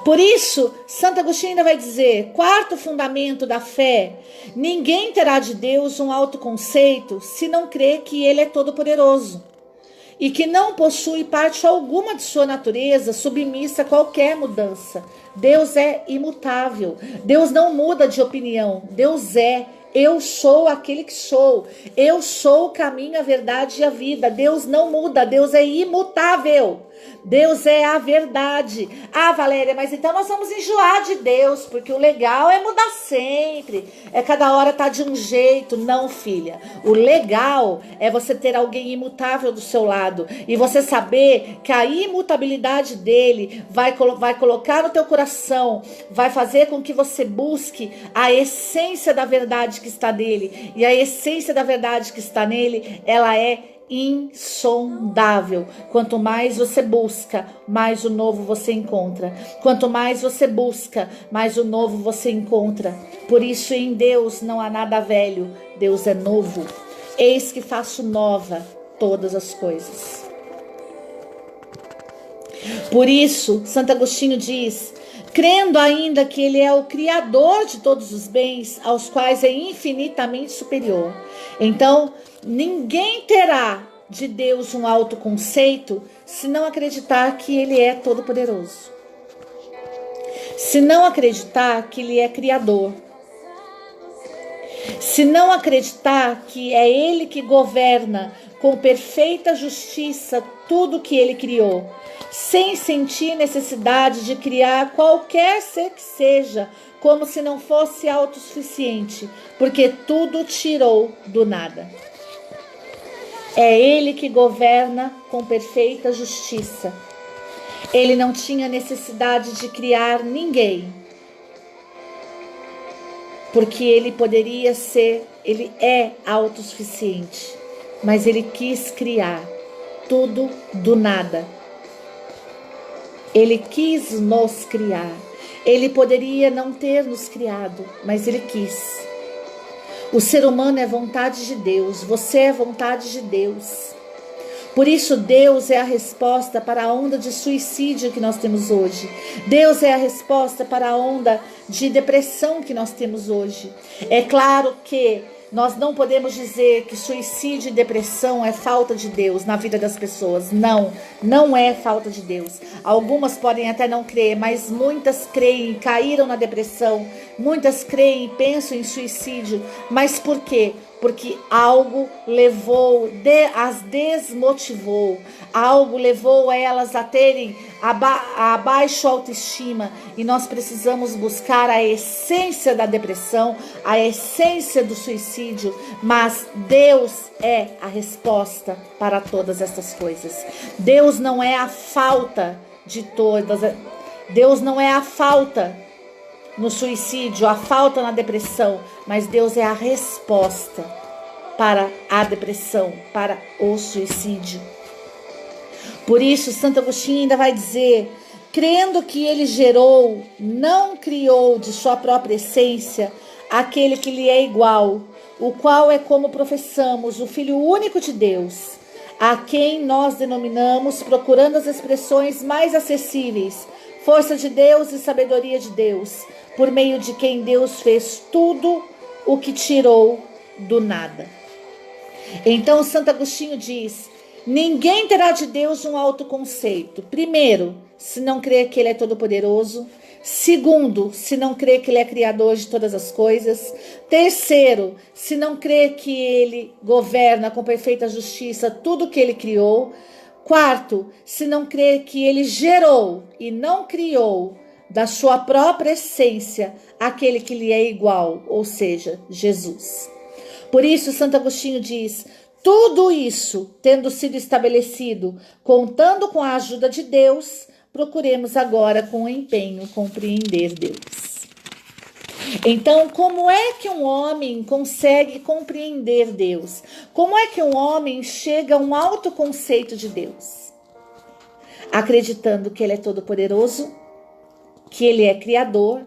Por isso, Santo Agostinho ainda vai dizer, quarto fundamento da fé, ninguém terá de Deus um autoconceito se não crê que Ele é todo-poderoso e que não possui parte alguma de sua natureza submissa a qualquer mudança. Deus é imutável, Deus não muda de opinião, Deus é. Eu sou aquele que sou. Eu sou o caminho, a verdade e a vida. Deus não muda. Deus é imutável. Deus é a verdade. Ah, Valéria, mas então nós vamos enjoar de Deus, porque o legal é mudar sempre. É cada hora tá de um jeito. Não, filha. O legal é você ter alguém imutável do seu lado. E você saber que a imutabilidade dele vai colocar no teu coração, vai fazer com que você busque a essência da verdade que está nele. E a essência da verdade que está nele, ela é insondável. Quanto mais você busca, mais o novo você encontra. Quanto mais você busca, mais o novo você encontra. Por isso em Deus não há nada velho, Deus é novo. Eis que faço nova todas as coisas. Por isso, Santo Agostinho diz: crendo ainda que ele é o criador de todos os bens, aos quais é infinitamente superior. Então, ninguém terá de Deus um autoconceito se não acreditar que ele é todo-poderoso. Se não acreditar que ele é criador. Se não acreditar que é ele que governa com perfeita justiça tudo que ele criou, sem sentir necessidade de criar qualquer ser que seja, como se não fosse autossuficiente, porque tudo tirou do nada. É ele que governa com perfeita justiça. Ele não tinha necessidade de criar ninguém, porque ele poderia ser, ele é autossuficiente, mas ele quis criar tudo do nada. Ele quis nos criar. Ele poderia não ter nos criado, mas ele quis. O ser humano é vontade de Deus, você é vontade de Deus. Por isso, Deus é a resposta para a onda de suicídio que nós temos hoje. Deus é a resposta para a onda de depressão que nós temos hoje. É claro que nós não podemos dizer que suicídio e depressão é falta de Deus na vida das pessoas. Não, não é falta de Deus. Algumas podem até não crer, mas muitas creem, caíram na depressão. Muitas creem e pensam em suicídio. Mas por quê? Porque algo as desmotivou, algo levou elas a terem a baixa autoestima, e nós precisamos buscar a essência da depressão, a essência do suicídio, mas Deus é a resposta para todas essas coisas. Deus não é a falta de todas, Deus não é a falta no suicídio, a falta na depressão, mas Deus é a resposta para a depressão, para o suicídio. Por isso, Santo Agostinho ainda vai dizer: crendo que ele gerou, não criou de sua própria essência aquele que lhe é igual, o qual é, como professamos, o Filho único de Deus, a quem nós denominamos, procurando as expressões mais acessíveis, força de Deus e sabedoria de Deus, por meio de quem Deus fez tudo o que tirou do nada. Então, Santo Agostinho diz: ninguém terá de Deus um autoconceito. Primeiro, se não crer que ele é todo-poderoso. Segundo, se não crer que ele é criador de todas as coisas. Terceiro, se não crer que ele governa com perfeita justiça tudo que ele criou. Quarto, se não crer que ele gerou e não criou da sua própria essência aquele que lhe é igual, ou seja, Jesus. Por isso, Santo Agostinho diz: tudo isso tendo sido estabelecido, contando com a ajuda de Deus, procuremos agora com empenho compreender Deus. Então, como é que um homem consegue compreender Deus? Como é que um homem chega a um autoconceito de Deus? Acreditando que ele é todo-poderoso, que ele é criador,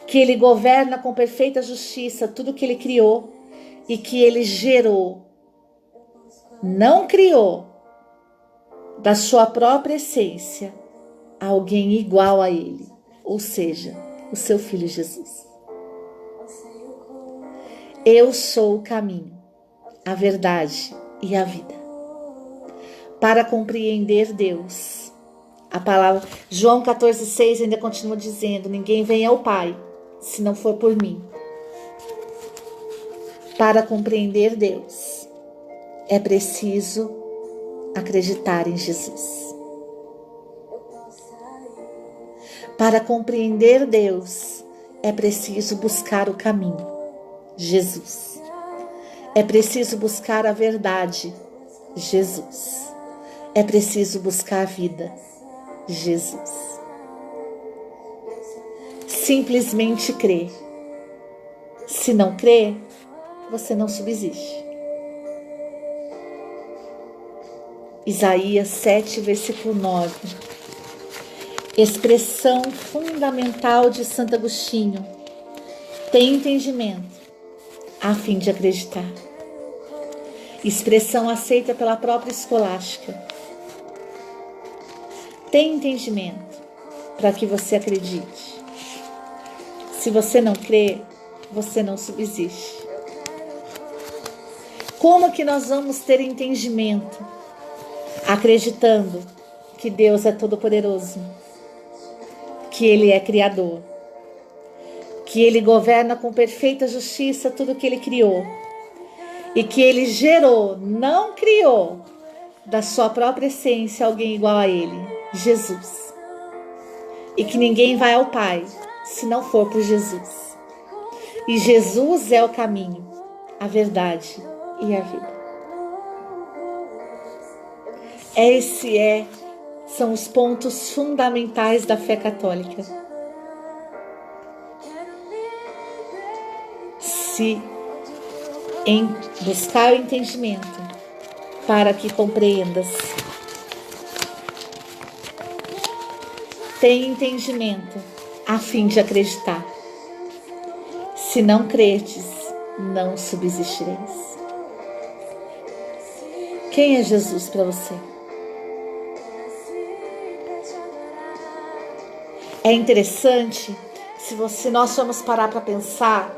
que ele governa com perfeita justiça tudo que ele criou e que ele gerou, não criou da sua própria essência alguém igual a ele, ou seja, o seu Filho Jesus. Eu sou o caminho, a verdade e a vida. Para compreender Deus, a palavra João 14,6 ainda continua dizendo: ninguém vem ao Pai se não for por mim. Para compreender Deus, é preciso acreditar em Jesus. Para compreender Deus, é preciso buscar o caminho, Jesus. É preciso buscar a verdade, Jesus. É preciso buscar a vida, Jesus. Simplesmente crer. Se não crer, você não subsiste. Isaías 7, versículo 9. Expressão fundamental de Santo Agostinho: tem entendimento a fim de acreditar. Expressão aceita pela própria escolástica: Tenha entendimento para que você acredite. Se você não crê, você não subsiste. Como que nós vamos ter entendimento? Acreditando que Deus é todo-poderoso, que Ele é Criador, que Ele governa com perfeita justiça tudo que Ele criou, e que Ele gerou, não criou, da sua própria essência alguém igual a Ele, Jesus. E que ninguém vai ao Pai se não for por Jesus. E Jesus é o caminho, a verdade e a vida. São os pontos fundamentais da fé católica. Se em buscar o entendimento para que compreendas. Tenha entendimento a fim de acreditar. Se não credes, não subsistireis. Quem é Jesus para você? É interessante, se nós formos parar para pensar,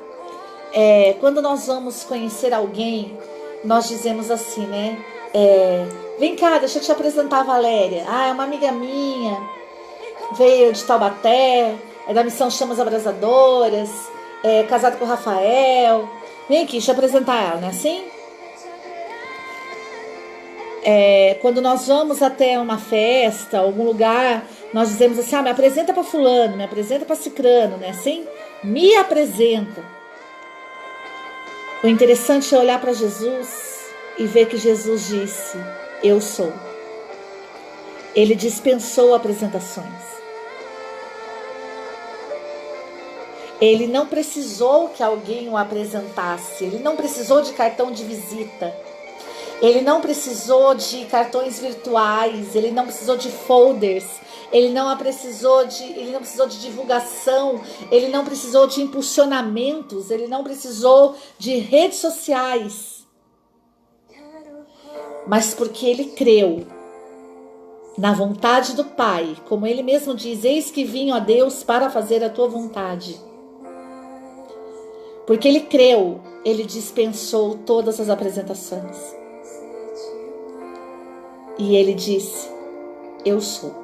quando nós vamos conhecer alguém, nós dizemos assim, né? Vem cá, deixa eu te apresentar a Valéria. É uma amiga minha, veio de Taubaté, é da Missão Chamas Abrasadoras, casado com o Rafael. Vem aqui, deixa eu apresentar ela, não é assim? Quando nós vamos até uma festa, algum lugar, nós dizemos assim, me apresenta para fulano, me apresenta para cicrano, não é assim? Me apresenta. O interessante é olhar para Jesus e ver que Jesus disse, eu sou. Ele dispensou apresentações. Ele não precisou que alguém o apresentasse, ele não precisou de cartão de visita. Ele não precisou de cartões virtuais, ele não precisou de folders, ele não precisou de divulgação, ele não precisou de impulsionamentos, ele não precisou de redes sociais. Mas porque ele creu na vontade do Pai, como ele mesmo diz, eis que vim, ó Deus, para fazer a tua vontade. Porque ele creu, ele dispensou todas as apresentações. E ele disse, eu sou.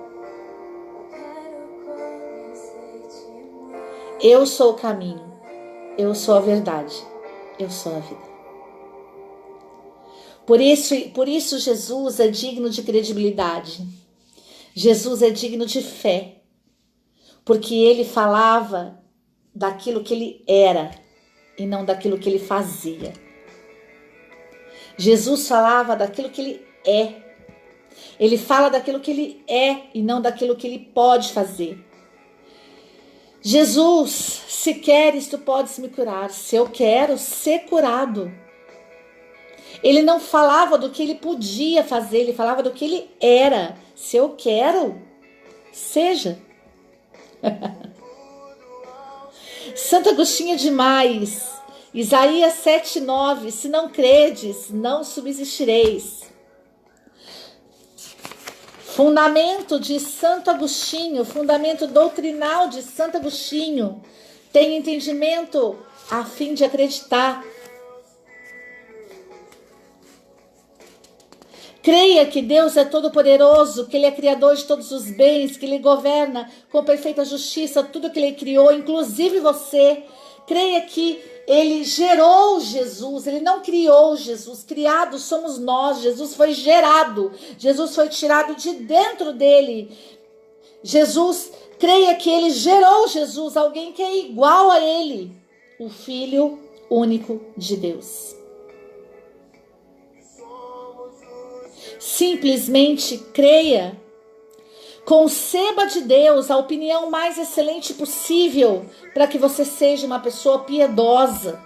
Eu sou o caminho, eu sou a verdade, eu sou a vida. Por isso Jesus é digno de credibilidade. Jesus é digno de fé. Porque ele falava daquilo que ele era e não daquilo que ele fazia. Jesus falava daquilo que ele é. Ele fala daquilo que ele é e não daquilo que ele pode fazer. Jesus, se queres, tu podes me curar. Se eu quero ser curado. Ele não falava do que ele podia fazer, ele falava do que ele era. Se eu quero, seja. Santo Agostinho é demais. Isaías 7:9, se não credes, não subsistireis. Fundamento de Santo Agostinho, fundamento doutrinal de Santo Agostinho. Tem entendimento a fim de acreditar. Creia que Deus é todo-poderoso, que Ele é criador de todos os bens, que Ele governa com perfeita justiça tudo que Ele criou, inclusive você. Creia que Ele gerou Jesus, Ele não criou Jesus, criados somos nós, Jesus foi gerado, Jesus foi tirado de dentro dele. Creia que Ele gerou Jesus, alguém que é igual a Ele, o Filho único de Deus. Simplesmente creia. Conceba de Deus a opinião mais excelente possível para que você seja uma pessoa piedosa.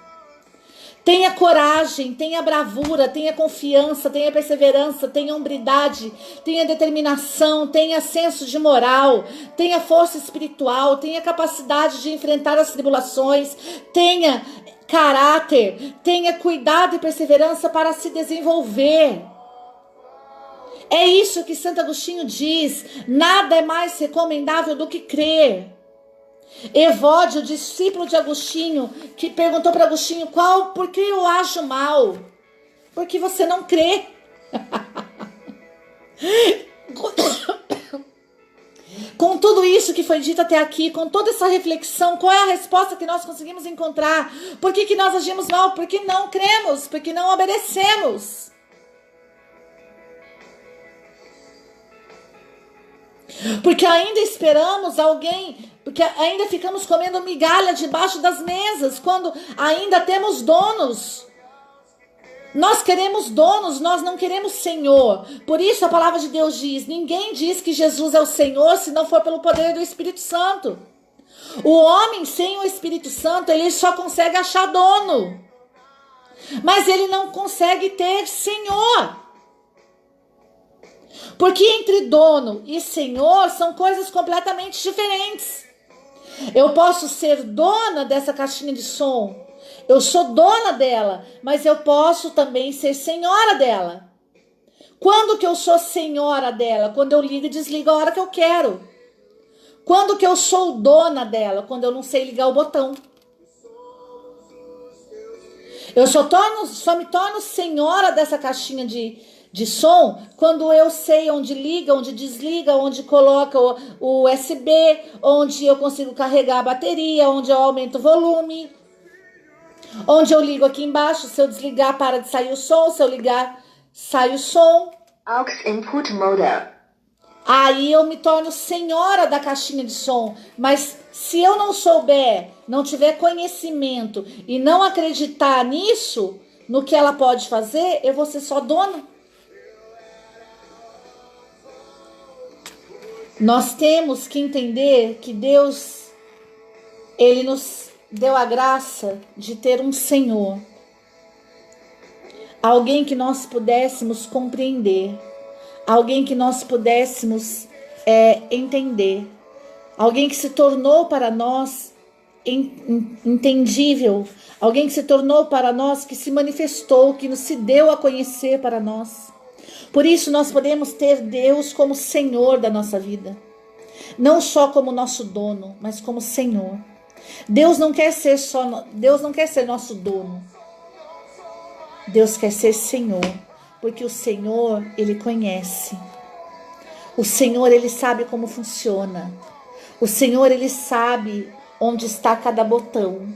Tenha coragem, tenha bravura, tenha confiança, tenha perseverança, tenha hombridade, tenha determinação, tenha senso de moral, tenha força espiritual, tenha capacidade de enfrentar as tribulações, tenha caráter, tenha cuidado e perseverança para se desenvolver. É isso que Santo Agostinho diz: nada é mais recomendável do que crer. Evódio, discípulo de Agostinho, que perguntou para Agostinho: por que eu acho mal? Porque você não crê. Com tudo isso que foi dito até aqui, com toda essa reflexão, qual é a resposta que nós conseguimos encontrar? Por que nós agimos mal? Porque não cremos, porque não obedecemos. Porque ainda esperamos alguém, porque ainda ficamos comendo migalha debaixo das mesas, quando ainda temos donos. Nós queremos donos, nós não queremos Senhor. Por isso a palavra de Deus diz: ninguém diz que Jesus é o Senhor se não for pelo poder do Espírito Santo. O homem sem o Espírito Santo, ele só consegue achar dono, mas ele não consegue ter Senhor. Porque entre dono e Senhor são coisas completamente diferentes. Eu posso ser dona dessa caixinha de som, eu sou dona dela, mas eu posso também ser senhora dela. Quando que eu sou senhora dela? Quando eu ligo e desligo a hora que eu quero. Quando que eu sou dona dela? Quando eu não sei ligar o botão. Eu só me torno senhora dessa caixinha de som quando eu sei onde liga, onde desliga, onde coloca o USB, onde eu consigo carregar a bateria, onde eu aumento o volume, onde eu ligo aqui embaixo. Se eu desligar, para de sair o som. Se eu ligar, sai o som. Aux input mode. Aí eu me torno senhora da caixinha de som. Mas se eu não souber, não tiver conhecimento e não acreditar nisso, no que ela pode fazer, eu vou ser só dona. Nós temos que entender que Deus, Ele nos deu a graça de ter um Senhor. Alguém que nós pudéssemos compreender. Alguém que nós pudéssemos entender. Alguém que se tornou para nós entendível. Alguém que se tornou para nós, que se manifestou, que se deu a conhecer para nós. Por isso nós podemos ter Deus como Senhor da nossa vida. Não só como nosso dono, mas como Senhor. Deus não quer ser nosso dono. Deus quer ser Senhor, porque o Senhor, Ele conhece. O Senhor, Ele sabe como funciona. O Senhor, Ele sabe onde está cada botão.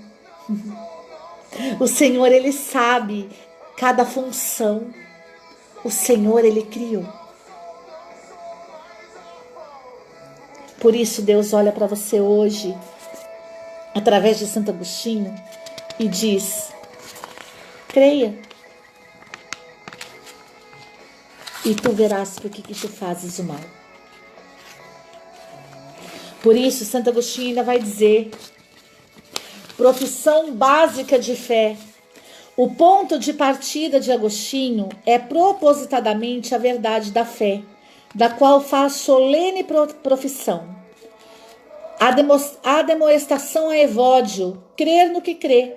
O Senhor, Ele sabe cada função. O Senhor, Ele criou. Por isso Deus olha para você hoje, através de Santo Agostinho, e diz: creia, e tu verás por que tu fazes o mal. Por isso Santo Agostinho ainda vai dizer: profissão básica de fé. O ponto de partida de Agostinho é propositadamente a verdade da fé, da qual faz solene profissão. A demonstração a Evódio, crer no que crê.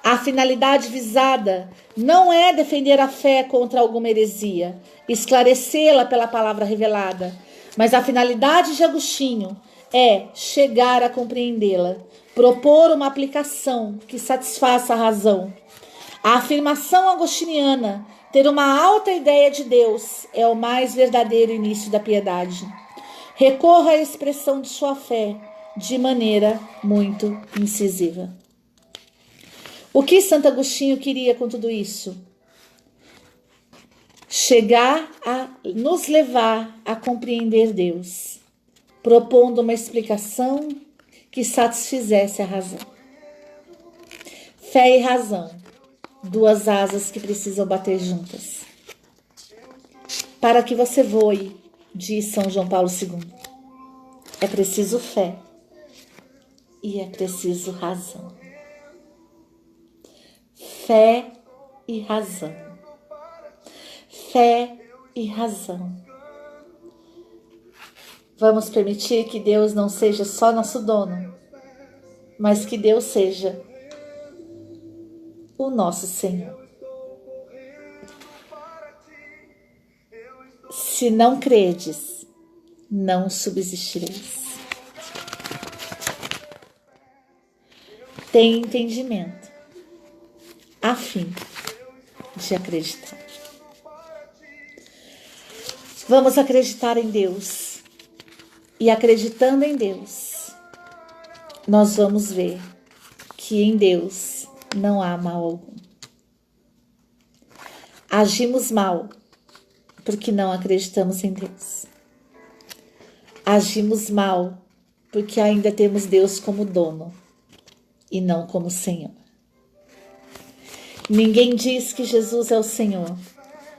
A finalidade visada não é defender a fé contra alguma heresia, esclarecê-la pela palavra revelada, mas a finalidade de Agostinho é chegar a compreendê-la, propor uma aplicação que satisfaça a razão. A afirmação agostiniana, ter uma alta ideia de Deus, é o mais verdadeiro início da piedade. Recorra à expressão de sua fé de maneira muito incisiva. O que Santo Agostinho queria com tudo isso? Chegar a nos levar a compreender Deus, propondo uma explicação que satisfizesse a razão. Fé e razão, duas asas que precisam bater juntas. Para que você voe, diz São João Paulo II, é preciso fé e é preciso razão. Fé e razão. Fé e razão. Vamos permitir que Deus não seja só nosso dono, mas que Deus seja o nosso Senhor. Se não credes, não subsistireis. Tem entendimento, a fim de acreditar. Vamos acreditar em Deus. E acreditando em Deus, nós vamos ver que em Deus não há mal algum. Agimos mal porque não acreditamos em Deus. Agimos mal porque ainda temos Deus como dono e não como Senhor. Ninguém diz que Jesus é o Senhor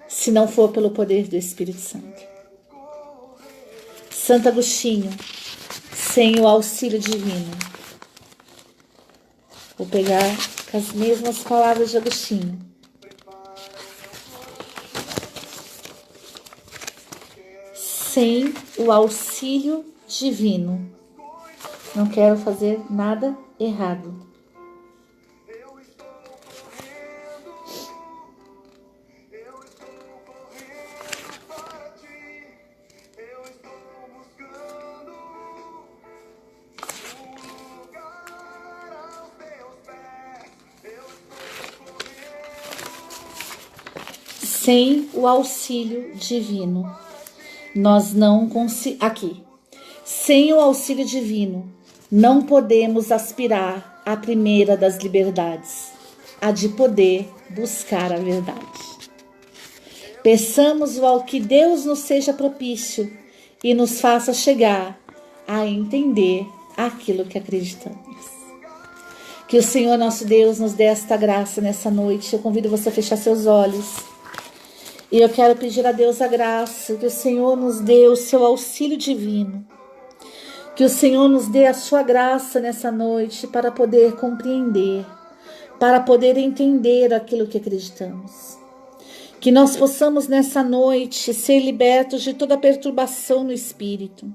se não for pelo poder do Espírito Santo. Santo Agostinho, sem o auxílio divino. Vou pegar com as mesmas palavras de Agostinho. Sem o auxílio divino, não quero fazer nada errado. Sem o auxílio divino, nós não conseguimos. Aqui. Sem o auxílio divino, não podemos aspirar à primeira das liberdades, a de poder buscar a verdade. Peçamos ao que Deus nos seja propício e nos faça chegar a entender aquilo que acreditamos. Que o Senhor nosso Deus nos dê esta graça nessa noite. Eu convido você a fechar seus olhos. E eu quero pedir a Deus a graça, que o Senhor nos dê o seu auxílio divino. Que o Senhor nos dê a sua graça nessa noite para poder compreender, para poder entender aquilo que acreditamos. Que nós possamos nessa noite ser libertos de toda perturbação no espírito.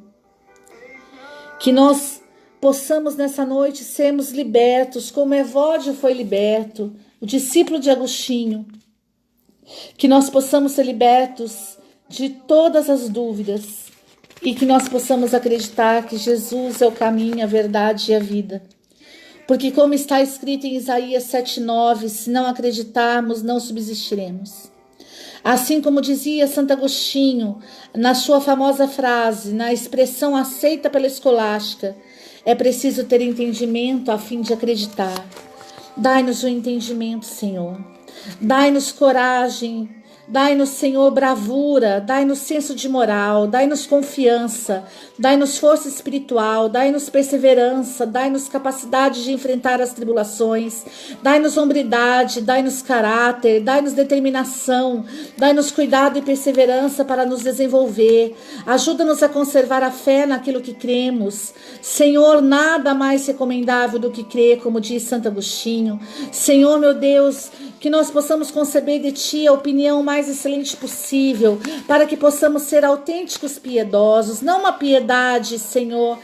Que nós possamos nessa noite sermos libertos, como Evódio foi liberto, o discípulo de Agostinho. Que nós possamos ser libertos de todas as dúvidas e que nós possamos acreditar que Jesus é o caminho, a verdade e a vida. Porque como está escrito em Isaías 7,9, se não acreditarmos, não subsistiremos. Assim como dizia Santo Agostinho, na sua famosa frase, na expressão aceita pela escolástica, é preciso ter entendimento a fim de acreditar. Dai-nos o entendimento, Senhor. Dai-nos coragem, dai-nos, Senhor, bravura, dai-nos senso de moral, dai-nos confiança, dai-nos força espiritual, dai-nos perseverança, dai-nos capacidade de enfrentar as tribulações, dai-nos hombridade, dai-nos caráter, dai-nos determinação, dai-nos cuidado e perseverança para nos desenvolver, ajuda-nos a conservar a fé naquilo que cremos. Senhor, nada mais recomendável do que crer, como diz Santo Agostinho. Senhor, meu Deus, que nós possamos conceber de Ti a opinião mais excelente possível, para que possamos ser autênticos piedosos, não uma piedade, Senhor,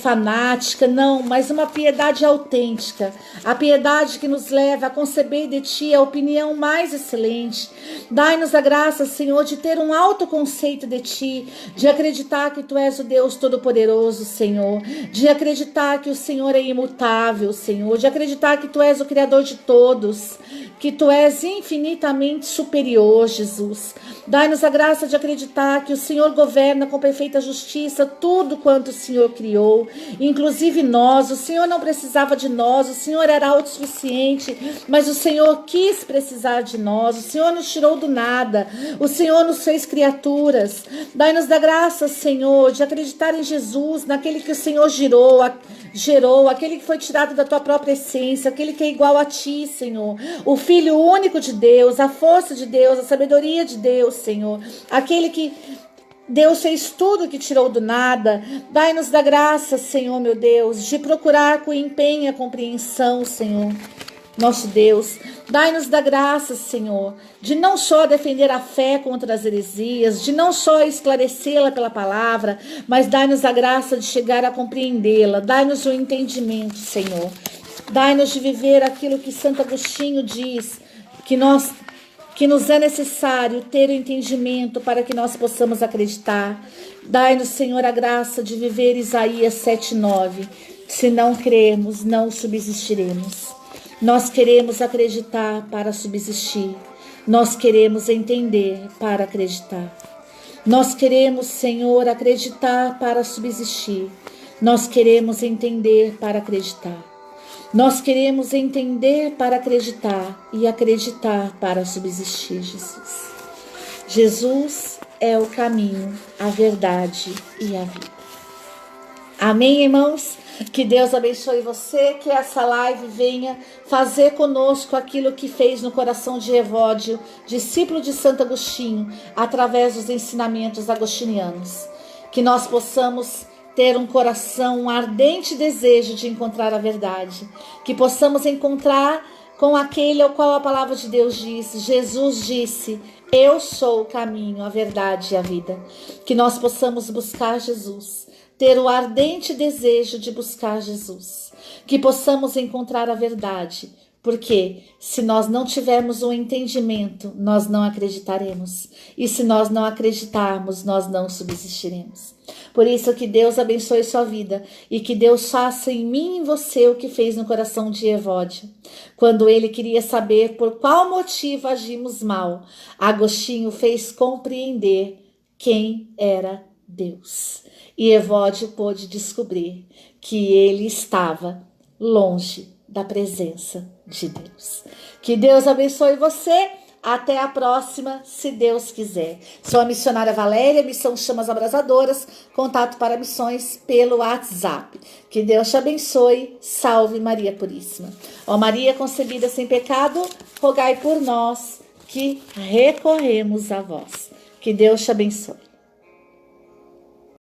fanática, não, mas uma piedade autêntica, a piedade que nos leva a conceber de Ti a opinião mais excelente. Dai-nos a graça, Senhor, de ter um alto conceito de Ti, de acreditar que Tu és o Deus Todo-Poderoso, Senhor, de acreditar que o Senhor é imutável, Senhor, de acreditar que Tu és o Criador de todos, que Tu és infinitamente superior, Jesus. Dai-nos a graça de acreditar que o Senhor governa com perfeita justiça tudo quanto o Senhor criou, inclusive nós. O Senhor não precisava de nós, o Senhor era autossuficiente, mas o Senhor quis precisar de nós, o Senhor nos tirou do nada, o Senhor nos fez criaturas. Dai-nos da graça, Senhor, de acreditar em Jesus, naquele que o Senhor gerou, aquele que foi tirado da Tua própria essência, aquele que é igual a Ti, Senhor, o Filho único de Deus, a força de Deus, a sabedoria de Deus, Senhor, aquele que Deus fez tudo que tirou do nada. Dai-nos da graça, Senhor, meu Deus, de procurar com empenho a compreensão, Senhor, nosso Deus. Dai-nos da graça, Senhor, de não só defender a fé contra as heresias, de não só esclarecê-la pela palavra, mas dai-nos a graça de chegar a compreendê-la. Dai-nos o entendimento, Senhor. Dai-nos de viver aquilo que Santo Agostinho diz, que nós que nos é necessário ter o entendimento para que nós possamos acreditar. Dai-nos, Senhor, a graça de viver Isaías 7:9. Se não crermos, não subsistiremos. Nós queremos acreditar para subsistir. Nós queremos entender para acreditar. Nós queremos, Senhor, acreditar para subsistir. Nós queremos entender para acreditar. Nós queremos entender para acreditar e acreditar para subsistir, Jesus. Jesus é o caminho, a verdade e a vida. Amém, irmãos? Que Deus abençoe você, que essa live venha fazer conosco aquilo que fez no coração de Evódio, discípulo de Santo Agostinho, através dos ensinamentos agostinianos. Que nós possamos ter um coração, um ardente desejo de encontrar a verdade. Que possamos encontrar com aquele ao qual a palavra de Deus diz. Jesus disse: eu sou o caminho, a verdade e a vida. Que nós possamos buscar Jesus, ter o ardente desejo de buscar Jesus. Que possamos encontrar a verdade, porque se nós não tivermos um entendimento, nós não acreditaremos. E se nós não acreditarmos, nós não subsistiremos. Por isso que Deus abençoe sua vida e que Deus faça em mim e em você o que fez no coração de Evódio. Quando ele queria saber por qual motivo agimos mal, Agostinho fez compreender quem era Deus. E Evódio pôde descobrir que ele estava longe da presença de Deus. Que Deus abençoe você. Até a próxima, se Deus quiser. Sou a missionária Valéria, Missão Chamas Abrasadoras. Contato para missões pelo WhatsApp. Que Deus te abençoe. Salve Maria Puríssima. Ó Maria concebida sem pecado, rogai por nós que recorremos a vós. Que Deus te abençoe.